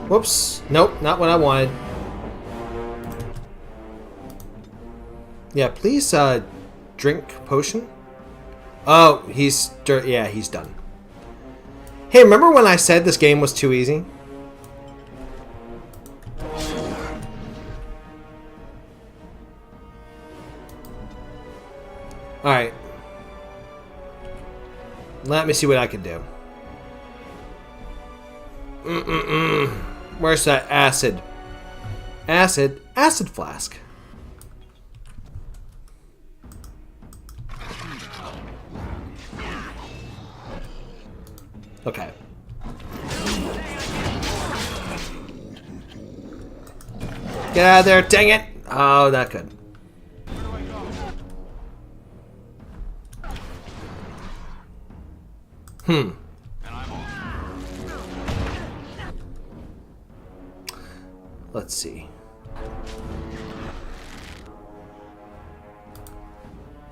Whoops. Nope, not what I wanted. Yeah, please, drink potion. Oh, he's done. Hey, remember when I said this game was too easy? Alright. Let me see what I can do. Where's that acid? Acid flask. Okay. Get out of there, dang it! Oh, not good. Let's see.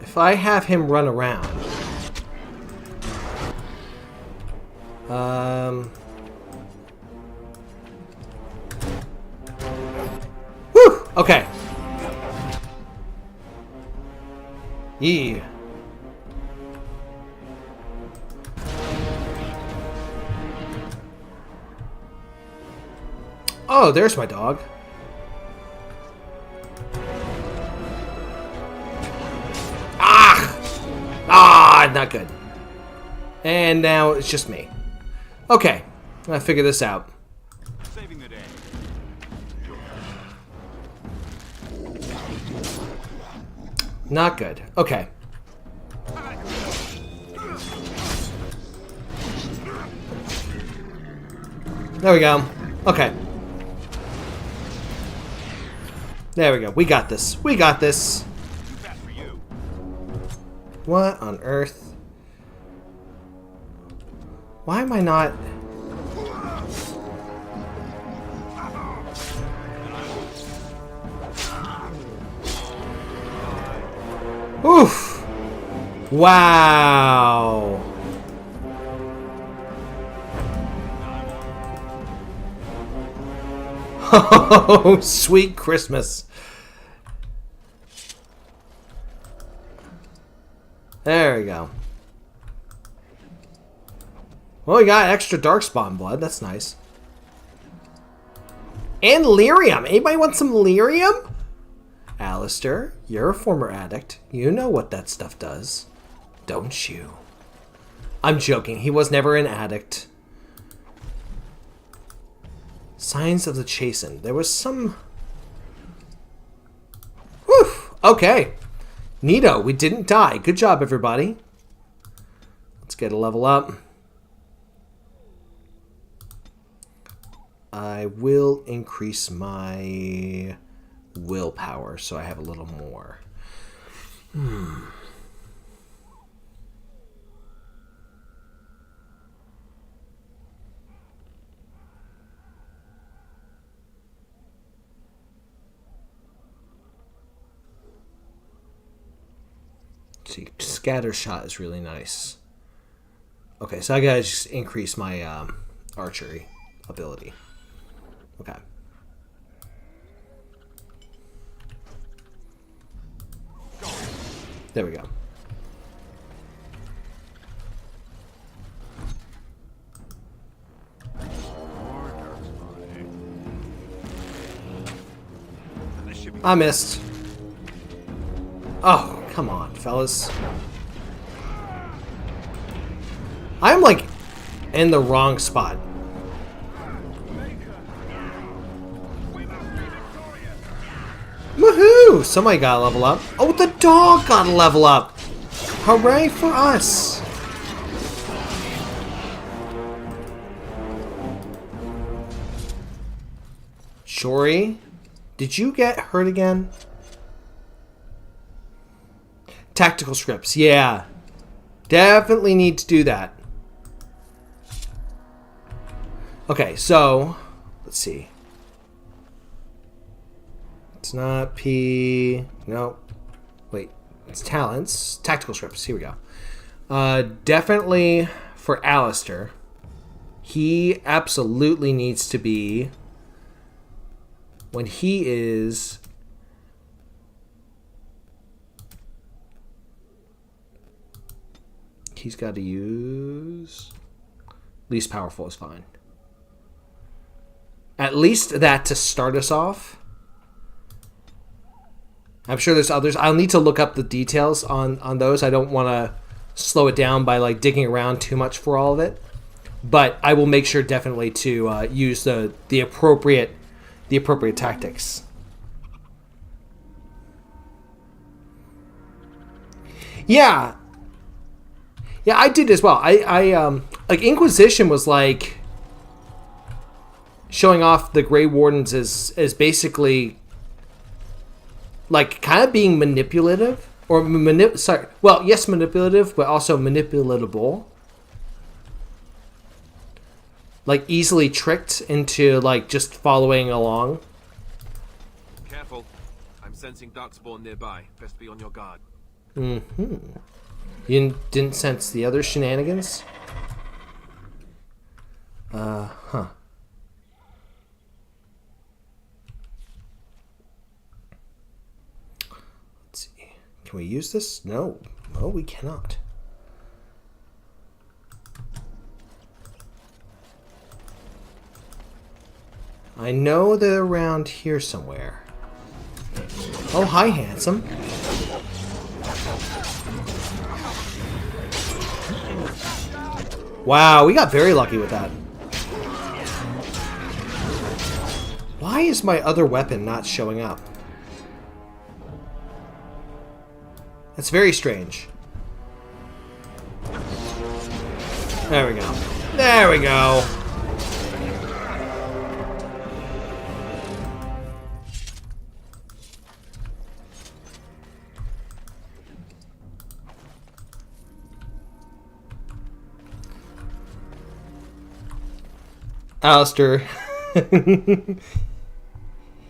If I have him run around... Whew! Okay. Yeah. Oh, there's my dog. Ah, not good. And now it's just me. Okay, I figure this out. Saving the day. Not good. Okay. There we go. Okay. There we go. We got this. We got this. What on earth? Why am I not... Oof! Wow! Oh, sweet Christmas. There we go. Well, we got extra Darkspawn blood. That's nice. And lyrium. Anybody want some lyrium? Alistair, you're a former addict. You know what that stuff does, don't you? I'm joking. He was never an addict. Signs of the Chastened. There was some... Whew! Okay. Neato. We didn't die. Good job, everybody. Let's get a level up. I will increase my willpower so I have a little more. See, scatter shot is really nice. Okay, so I gotta just increase my archery ability. Okay. There we go. I missed. Oh, come on, fellas. I'm like in the wrong spot. Woohoo! Somebody got a level up. Oh, the dog got a level up. Hooray for us. Shori, did you get hurt again? Tactical scripts, yeah. Definitely need to do that. Okay, so let's see. It's not P. No. Wait. It's talents. Tactical scripts. Here we go. Definitely for Alistair. He absolutely needs to be... When he is... He's got to use... Least powerful is fine. At least that to start us off. I'm sure there's others. I'll need to look up the details on those. I don't want to slow it down by like digging around too much for all of it. but I will make sure definitely to use the appropriate tactics. Yeah, I did as well. I like Inquisition was like showing off the Grey Wardens as basically like kind of being manipulative or manipulative, but also manipulatable. Like easily tricked into like just following along. Careful. I'm sensing Darkspawn nearby. Best be on your guard. Mm-hmm. You didn't sense the other shenanigans? Huh. Let's see. Can we use this? No. No, we cannot. I know they're around here somewhere. Oh, hi, handsome. Wow, we got very lucky with that. Why is my other weapon not showing up? That's very strange. There we go. There we go. Alistair.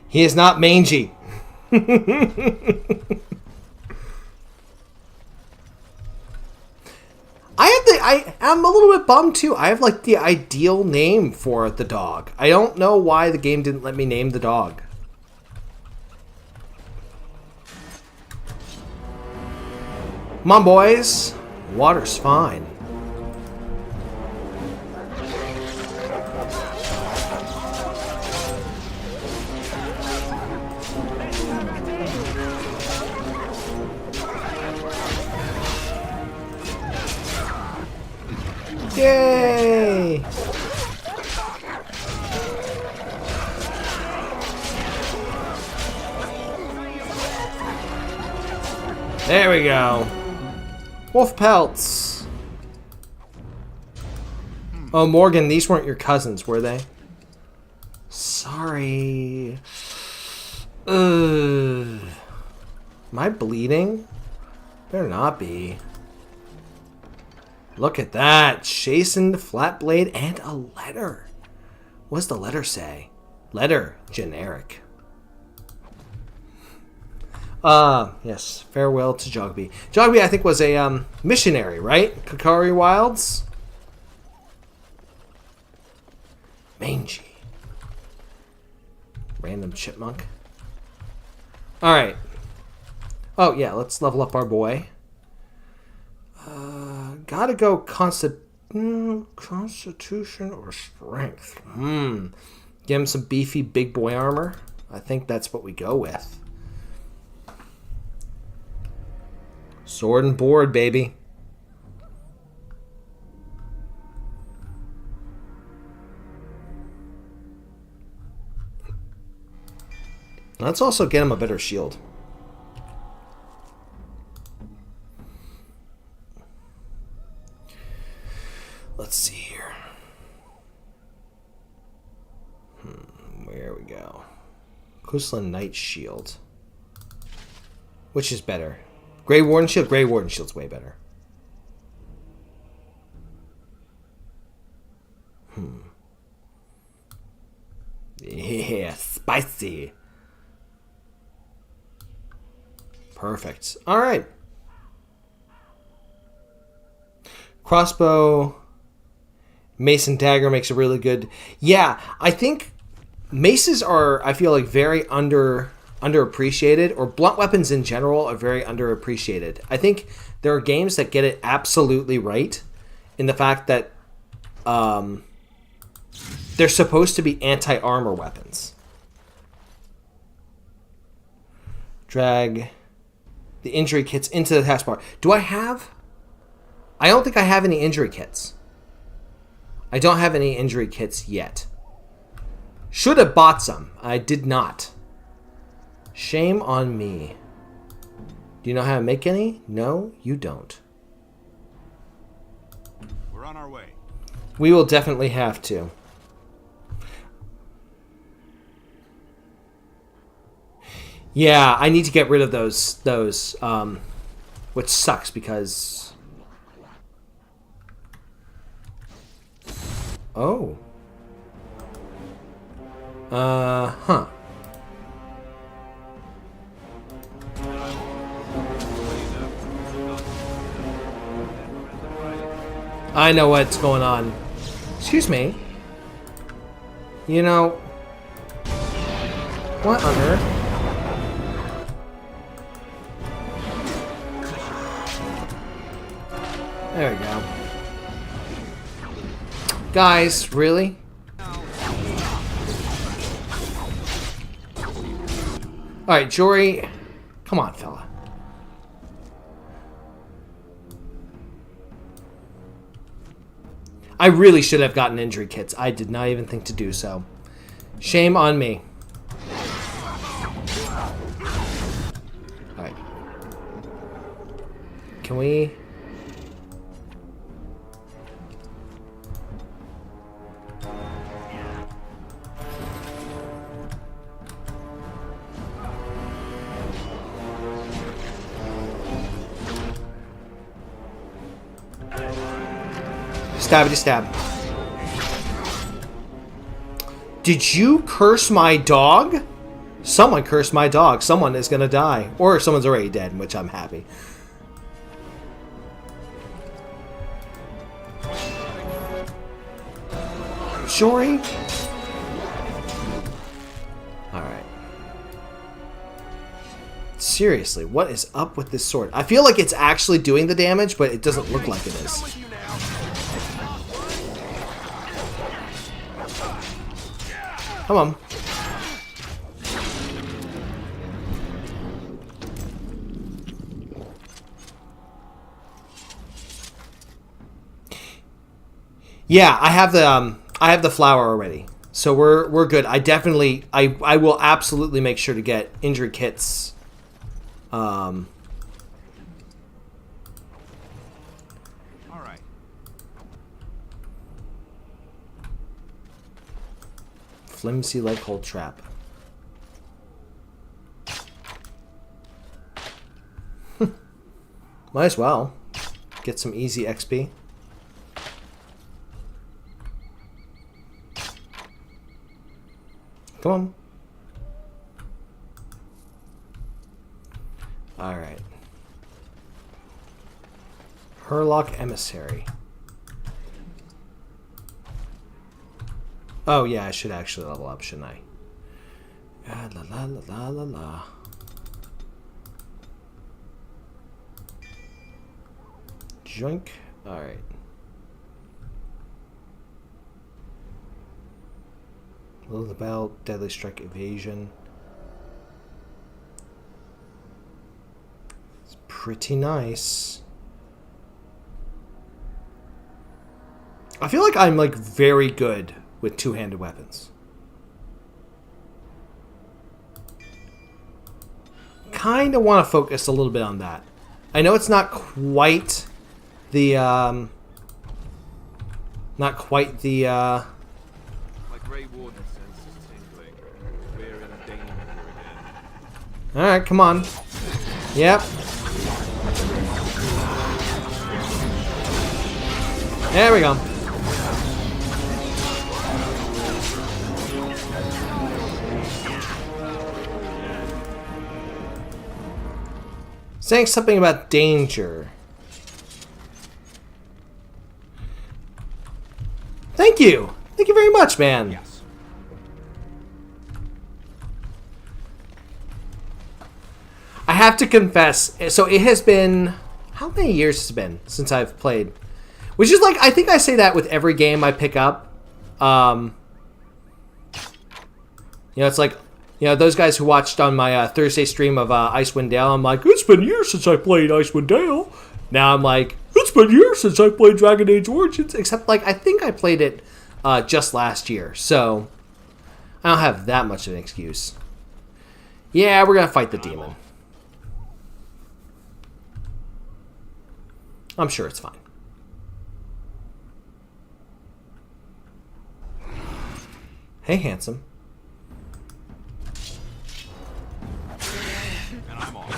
He is not mangy. I'm a little bit bummed too. I have like the ideal name for the dog. I don't know why the game didn't let me name the dog. Come on, boys. Water's fine. Yay! There we go. Wolf pelts. Oh, Morgan, these weren't your cousins, were they? Sorry. Ugh. Am I bleeding? Better not be. Look at that. Chastened flat blade and a letter. What does the letter say? Letter. Generic. Yes. Farewell to Jogby. Jogby, I think, was a missionary, right? Kakari Wilds? Mangy. Random chipmunk. Alright. Oh, yeah. Let's level up our boy. Gotta go Constitution or Strength. Give him some beefy big boy armor. I think that's what we go with. Sword and board, baby. Let's also get him a better shield. Let's see here. Where we go? Kuslan Knight Shield. Which is better? Grey Warden Shield? Grey Warden Shield's way better. Yeah, spicy. Perfect. Alright. Crossbow. Mace and dagger makes a really good... Yeah, I think maces are, I feel like, very underappreciated, or blunt weapons in general are very underappreciated. I think there are games that get it absolutely right in the fact that they're supposed to be anti-armor weapons. Drag the injury kits into the taskbar. Do I have... I don't think I have any injury kits. I don't have any injury kits yet. Should have bought some. I did not. Shame on me. Do you know how to make any? No, you don't. We're on our way. We will definitely have to. Yeah, I need to get rid of those, which sucks because... Oh. Huh. I know what's going on. Excuse me. You know... What on earth? There we go. Guys, really? Alright, Jory. Come on, fella. I really should have gotten injury kits. I did not even think to do so. Shame on me. Alright. Can we... Stabbity stab. Did you curse my dog? Someone cursed my dog. Someone is gonna die. Or someone's already dead, in which I'm happy. Jory? Alright. Seriously, what is up with this sword? I feel like it's actually doing the damage, but it doesn't look like it is. Come on. Yeah, I have the flower already. So we're good. I definitely I will absolutely make sure to get injury kits. All right. Flimsy leg hold trap. Might as well get some easy XP. Come on. All right. Herlock Emissary. Oh yeah, I should actually level up, shouldn't I? Ah, la la la la la la. Joink. All right. Will of the Bell, Deadly Strike, Evasion. It's pretty nice. I feel like I'm like very good with two-handed weapons. Kind of want to focus a little bit on that. I know it's not quite the My Grey Warden senses tingling. We're in danger again. Alright, come on. Yep. There we go. Saying something about danger. Thank you! Thank you very much, man. Yes. I have to confess, so it has been... How many years has it been since I've played? Which is like, I think I say that with every game I pick up. You know, it's like, you know, those guys who watched on my Thursday stream of Icewind Dale, I'm like, it's been years since I played Icewind Dale. Now I'm like, it's been years since I played Dragon Age Origins. Except, like, I think I played it just last year. So, I don't have that much of an excuse. Yeah, we're going to fight the demon. I'm sure it's fine. Hey, handsome. And I'm off.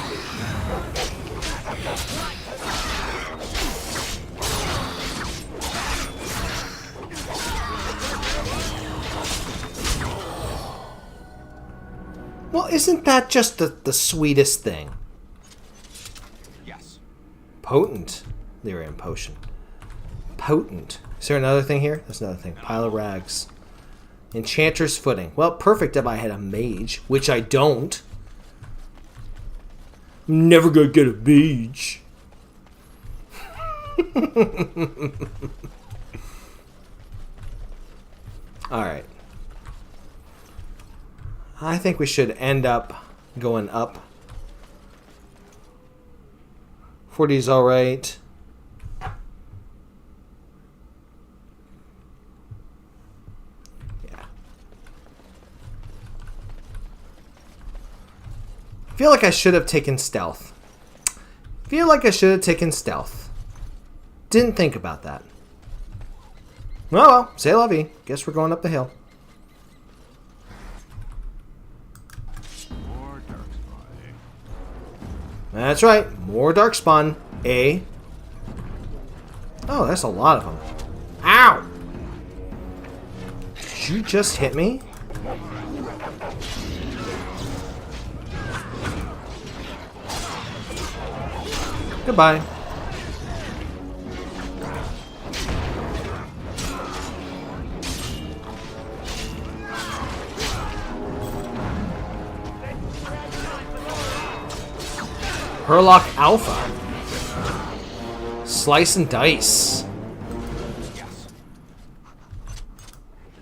Well, isn't that just the sweetest thing? Yes. Potent. Lyrium potion. Potent. Is there another thing here? There's another thing. Pile of rags. Enchanter's footing. Well, perfect if I had a mage, which I don't. I'm never gonna get a mage. Alright. I think we should end up going up. 40 is alright. Feel like I should have taken stealth. Didn't think about that. Well, say la vie. Guess we're going up the hill. More Darkspawn. That's right. More Darkspawn. Oh, that's a lot of them. Ow! Did you just hit me? Goodbye. Herlock Alpha. Slice and dice. Yes.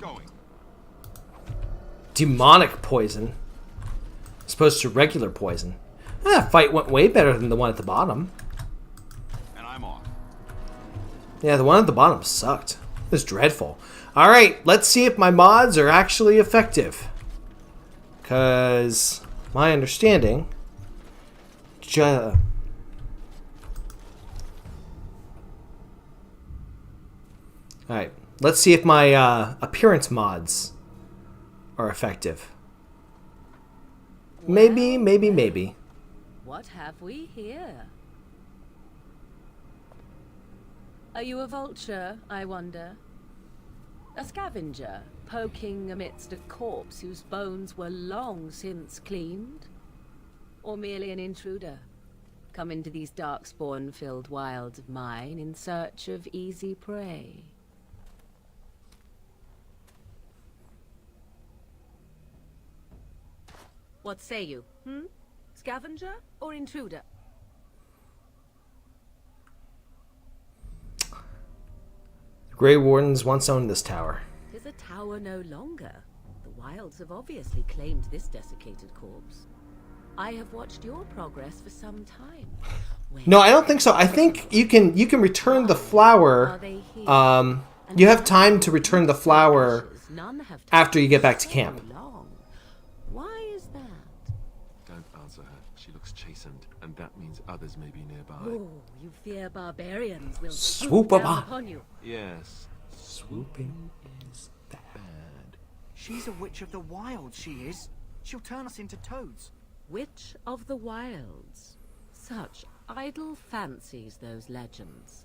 Going. Demonic poison. As opposed to regular poison. That fight went way better than the one at the bottom. And I'm off. Yeah, the one at the bottom sucked. It was dreadful. Alright, let's see if my mods are actually effective. Because my understanding... Alright, let's see if my appearance mods are effective. Maybe. What have we here? Are you a vulture, I wonder? A scavenger, poking amidst a corpse whose bones were long since cleaned? Or merely an intruder, come into these darkspawn-filled wilds of mine in search of easy prey? What say you, Scavenger or intruder? The Grey Wardens once owned this tower. 'Tis a tower no longer. The wilds have obviously claimed this desiccated corpse. I have watched your progress for some time. No, I don't think so. I think you can return the flower. You have time to return the flower after you get back to camp. Why is that? Don't answer her. She looks chastened, and that means others may be nearby. Oh, you fear barbarians will Swoop down upon. upon you. Yes. Swooping is bad. She's a witch of the wild, she is. She'll turn us into toads. Witch of the wilds. Such idle fancies, those legends.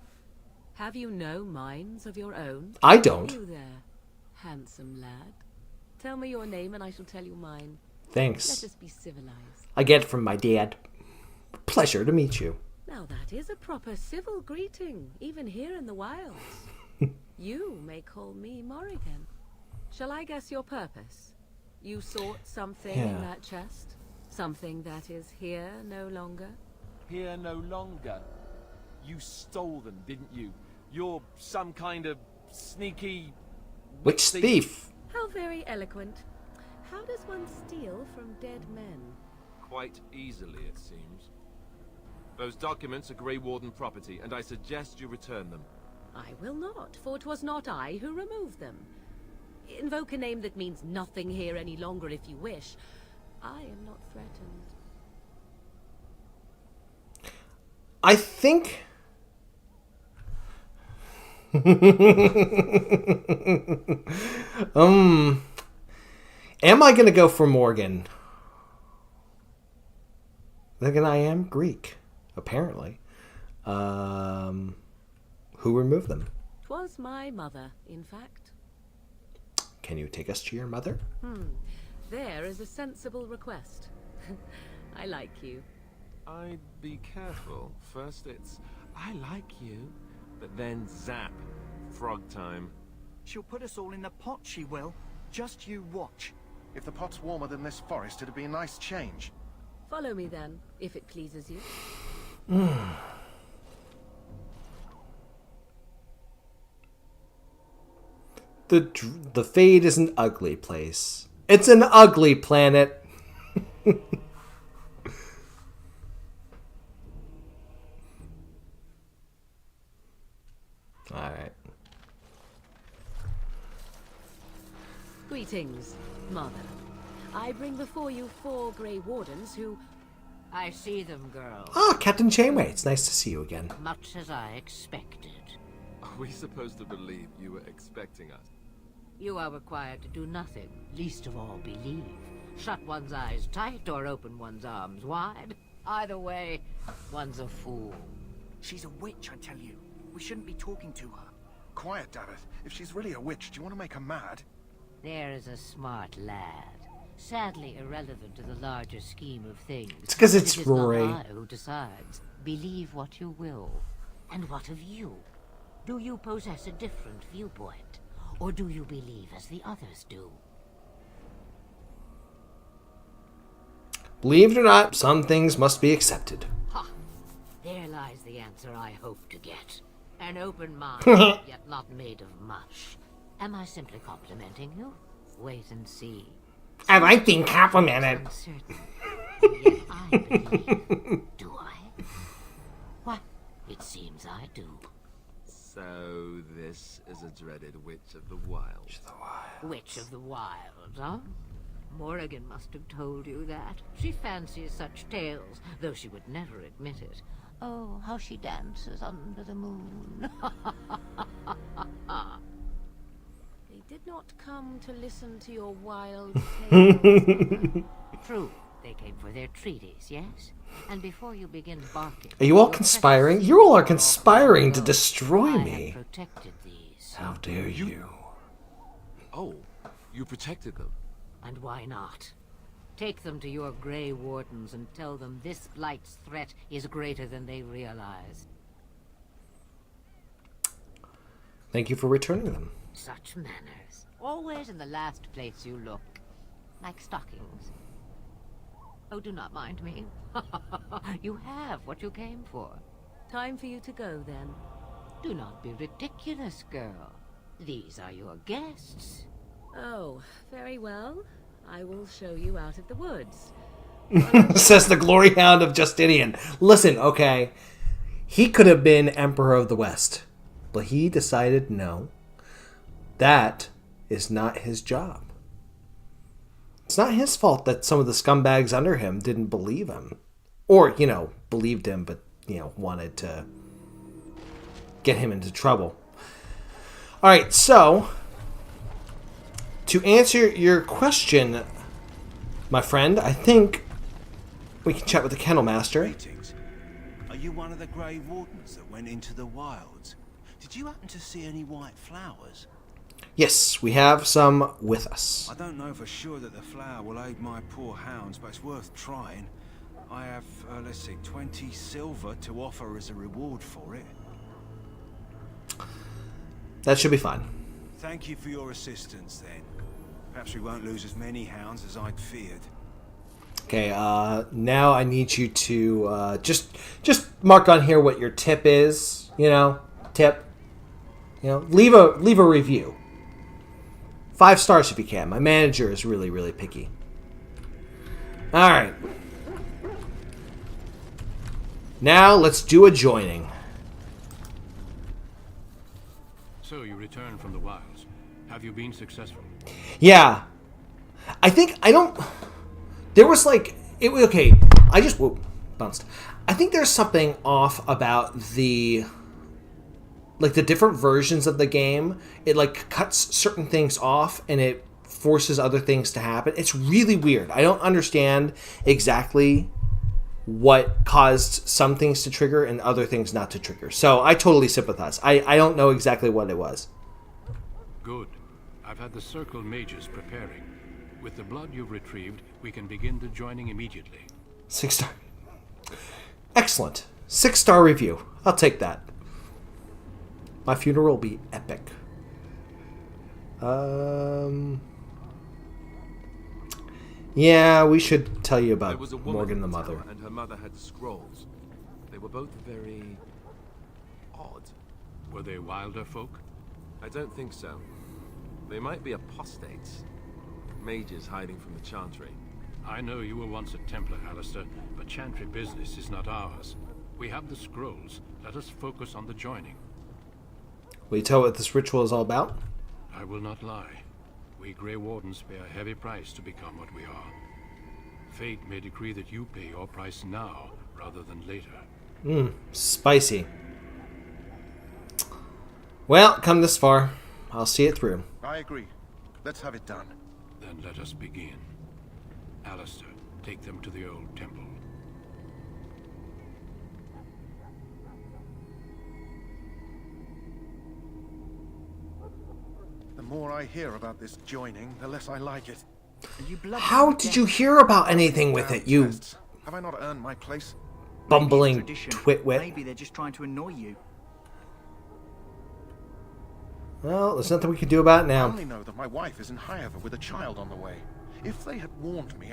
Have you no minds of your own? I don't. You there, handsome lad. Tell me your name and I shall tell you mine. Thanks. Let us be civilized. I get it from my dad. Pleasure to meet you. Now that is a proper civil greeting, even here in the wilds. You may call me Morrigan. Shall I guess your purpose? You sought something in that chest? Something that is here no longer? Here no longer. You stole them, didn't you? You're some kind of sneaky... Witch thief. How very eloquent. How does one steal from dead men? Quite easily, it seems. Those documents are Grey Warden property, and I suggest you return them. I will not, for 'twas not I who removed them. Invoke a name that means nothing here any longer if you wish. I am not threatened. I think... Am I going to go for Morgan? Then I am Greek, apparently. Who removed them? 'Twas my mother, in fact. Can you take us to your mother? There is a sensible request. I like you. I'd be careful. First it's, I like you, but then zap. Frog time. She'll put us all in the pot, she will. Just you watch. If the pot's warmer than this forest, it'd be a nice change. Follow me then, if it pleases you. The Fade is an ugly place. It's an ugly planet. Alright. Greetings, Mother. I bring before you 4 Grey Wardens who... I see them, girl. Ah, Captain Chainway. It's nice to see you again. Much as I expected. Are we supposed to believe you were expecting us? You are required to do nothing, least of all believe. Shut one's eyes tight or open one's arms wide. Either way, one's a fool. She's a witch, I tell you. We shouldn't be talking to her. Quiet, Davith. If she's really a witch, do you want to make her mad? There is a smart lad. Sadly irrelevant to the larger scheme of things. It's 'cause it's It is Rory. not I who decides. Believe what you will. And what of you? Do you possess a different viewpoint? Or do you believe as the others do? Believe it or not, some things must be accepted. Ha! There lies the answer I hope to get. An open mind, yet not made of mush. Am I simply complimenting you? Wait and see. Am I being complimented? Uncertain. Yet I believe. Do I? Why, it seems I do. So this is a dreaded Witch of the Wild. Witch of the Wild, huh? Morrigan must have told you that. She fancies such tales, though she would never admit it. Oh, how she dances under the moon. They did not come to listen to your wild tales. True, they came for their treaties, yes? And before you begin barking... Are you all conspiring? You all are conspiring to destroy me. Protected these. How dare you? Oh, you protected them. And why not? Take them to your Grey Wardens and tell them this Blight's threat is greater than they realize. Thank you for returning them. Such manners. Always in the last place you look. Like stockings. Oh, do not mind me. You have what you came for. Time for you to go, then. Do not be ridiculous, girl. These are your guests. Oh, very well. I will show you out of the woods. Says the glory hound of Justinian. Listen, okay. He could have been Emperor of the West. But he decided no. That is not his job. It's not his fault that some of the scumbags under him didn't believe him. Or, believed him, but, wanted to get him into trouble. Alright, so... to answer your question, my friend, I think we can chat with the Kennel Master. Greetings. Are you one of the Grey Wardens that went into the wilds? Did you happen to see any white flowers? Yes, we have some with us. I don't know for sure that the flower will aid my poor hounds, but it's worth trying. I have, 20 silver to offer as a reward for it. That should be fine. Thank you for your assistance, then. Perhaps we won't lose as many hounds as I'd feared. Okay, now I need you to just mark on here what your tip is. Tip. Leave a review. 5 stars if you can. My manager is really, really picky. All right. Now let's do a joining. So you returned from the wilds. Have you been successful? Yeah. I think I don't... There was like... It was okay. I just... Whoa, bounced. I think there's something off about the... Like the different versions of the game. It like cuts certain things off and it forces other things to happen. It's really weird. I don't understand exactly what caused some things to trigger and other things not to trigger. So I totally sympathize. I don't know exactly what it was. Good. I've had the Circle mages preparing. With the blood you've retrieved, we can begin the joining immediately. 6-star. Excellent. 6-star review. I'll take that. My funeral will be epic. Yeah, we should tell you about Morgan the Mother. And her mother had scrolls. They were both very odd. Were they wilder folk? I don't think so. They might be apostates. Mages hiding from the Chantry. I know you were once a Templar, Alistair, but Chantry business is not ours. We have the scrolls. Let us focus on the joining. Will you tell what this ritual is all about? I will not lie. We Grey Wardens pay a heavy price to become what we are. Fate may decree that you pay your price now, rather than later. Spicy. Well, come this far. I'll see it through. I agree. Let's have it done. Then let us begin. Alistair, take them to the old temple. The more I hear about this joining, the less I like it. How did you hear about anything with it, you Have I not earned my place? bumbling twitwit? Maybe they're just trying to annoy you. Well, there's nothing we can do about it I now. only know that my wife is in Highover with a child on the way. If they had warned me,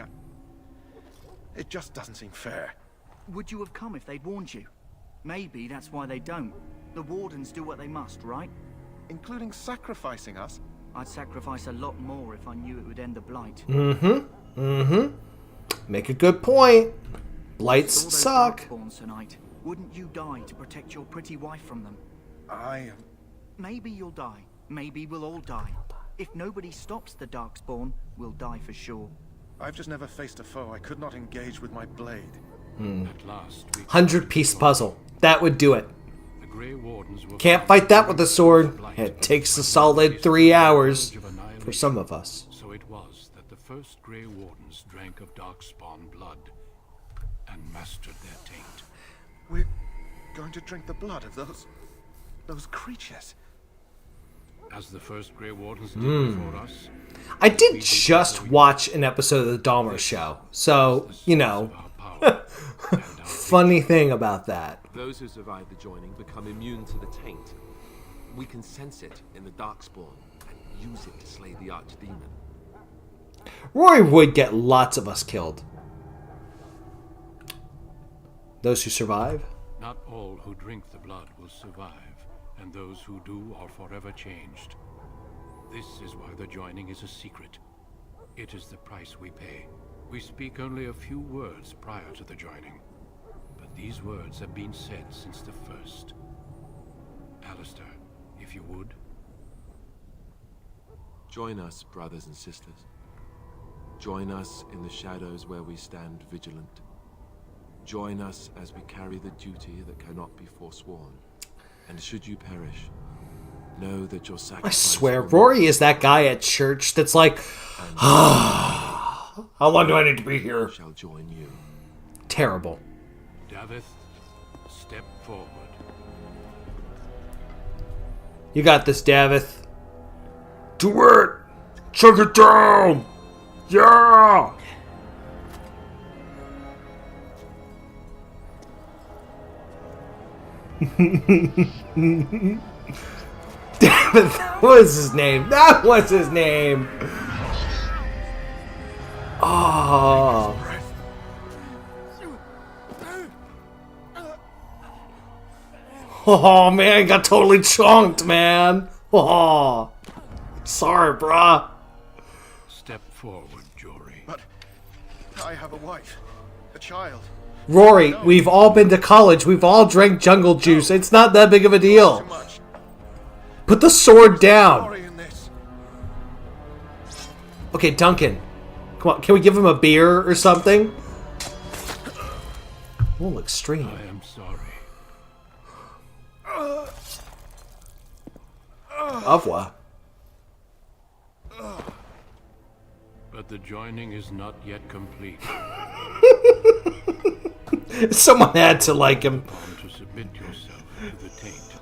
it just doesn't seem fair. Would you have come if they'd warned you? Maybe that's why they don't. The Wardens do what they must, right? Including sacrificing us? I'd sacrifice a lot more if I knew it would end the Blight. Make a good point. Blights Saw those suck. Darkspawns tonight. Wouldn't you die to protect your pretty wife from them? Maybe you'll die. Maybe we'll all die. If nobody stops the Darkspawn, we'll die for sure. I've just never faced a foe I could not engage with my blade. At last, 100-piece puzzle. That would do it. the Grey Wardens will Can't fight that with a sword. It takes a solid 3 hours for some of us. So it was that the first Grey Wardens drank of Darkspawn blood and mastered their taint. We're going to drink the blood of those creatures. As the first Grey Wardens did before us. I did just watch an episode of the Dahmer Show, so, you know, funny thing about that. Those who survive the joining become immune to the taint. We can sense it in the Darkspawn and use it to slay the Archdemon. Rory would get lots of us killed. Those who survive? Not all who drink the blood will survive, and those who do are forever changed. This is why the joining is a secret. It is the price we pay. We speak only a few words prior to the joining, but these words have been said since the first. Alistair, if you would. Join us, brothers and sisters. Join us in the shadows where we stand vigilant. Join us as we carry the duty that cannot be forsworn. And should you perish, know that your I sacrifice... swear, Rory is that guy at church that's like, how long do I need to be here? Shall join you. Terrible. Davith, step forward. You got this, Davith. Do it! Chug it down! Yeah! Davith, that was his name. That was his name. Oh. Oh man, got totally chunked, man. Oh. Sorry, brah. Step forward, Jory. But I have a wife, a child. Rory, we've all been to college. We've all drank jungle juice. It's not that big of a deal. Put the sword down. Okay, Duncan. Come on, can we give him a beer or something? A little extreme. I am sorry. Of what? But the joining is not yet complete. Someone had to like him. To submit yourself to the taint.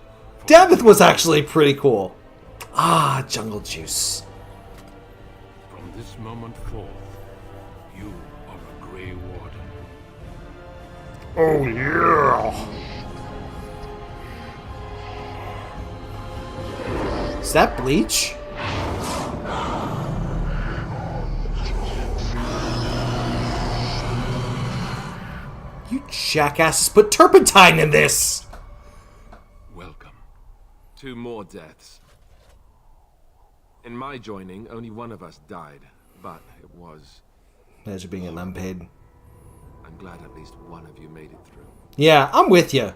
Davith was actually pretty cool. Ah, jungle juice. From this moment forth, you are a Grey Warden. Oh yeah. Is that bleach? You jackasses put turpentine in this! Welcome. 2 more deaths. In my joining, only one of us died, but it was... Imagine being an unpaid. I'm glad at least one of you made it through. Yeah, I'm with you.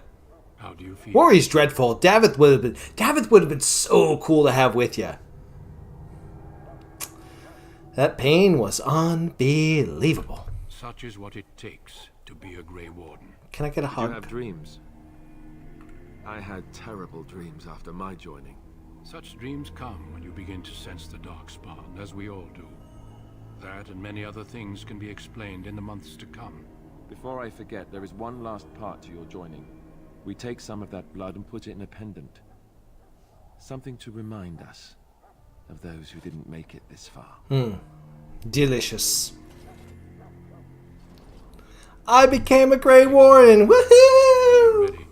How do you feel? Rory's dreadful. Davith would have been so cool to have with you. That pain was unbelievable. Such is what it takes to be a Grey Warden. Can I get a hug? Did you have dreams? I had terrible dreams after my joining. Such dreams come when you begin to sense the Darkspawn, as we all do. That and many other things can be explained in the months to come. Before I forget, there is one last part to your joining. We take some of that blood and put it in a pendant. Something to remind us of those who didn't make it this far. Delicious. I became a Grey Warden! Woohoo! Ready.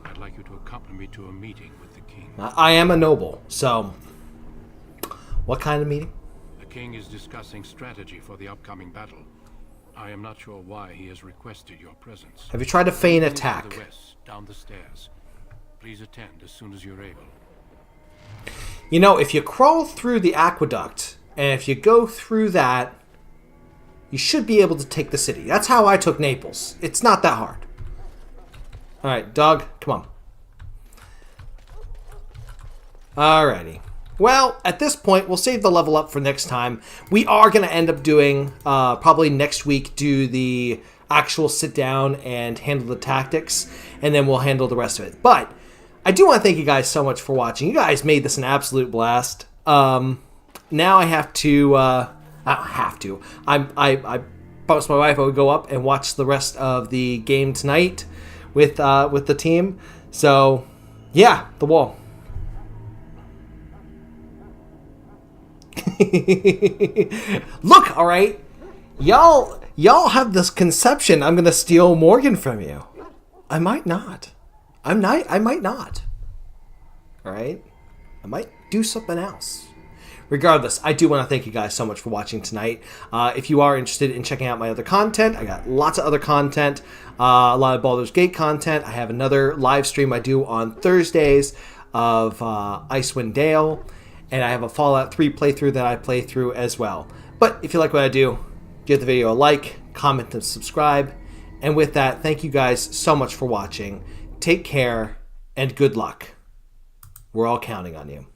I'd like you to accompany me to a meeting with the king. I am a noble, so... What kind of meeting? The king is discussing strategy for the upcoming battle. I am not sure why he has requested your presence. Have you tried to feign To attack? the west, down the stairs. Please attend as soon as you're able. You know, if you crawl through the aqueduct, and if you go through that, you should be able to take the city. That's how I took Naples. It's not that hard. Alright, dog, come on. Alrighty. Well, at this point, we'll save the level up for next time. We are going to end up doing, probably next week, do the actual sit down and handle the tactics, and then we'll handle the rest of it. But I do want to thank you guys so much for watching. You guys made this an absolute blast. Now I have to, I don't have to. I promised my wife I would go up and watch the rest of the game tonight with the team. So, yeah, the wall. Look, all right, y'all have this conception I'm gonna steal Morgan from you. I might not. I might not. All right, I might do something else. Regardless, I do want to thank you guys so much for watching tonight. If you are interested in checking out my other content, I got lots of other content, a lot of Baldur's Gate content. I have another live stream I do on Thursdays of Icewind Dale. And I have a Fallout 3 playthrough that I play through as well. But if you like what I do, give the video a like, comment, and subscribe. And with that, thank you guys so much for watching. Take care, and good luck. We're all counting on you.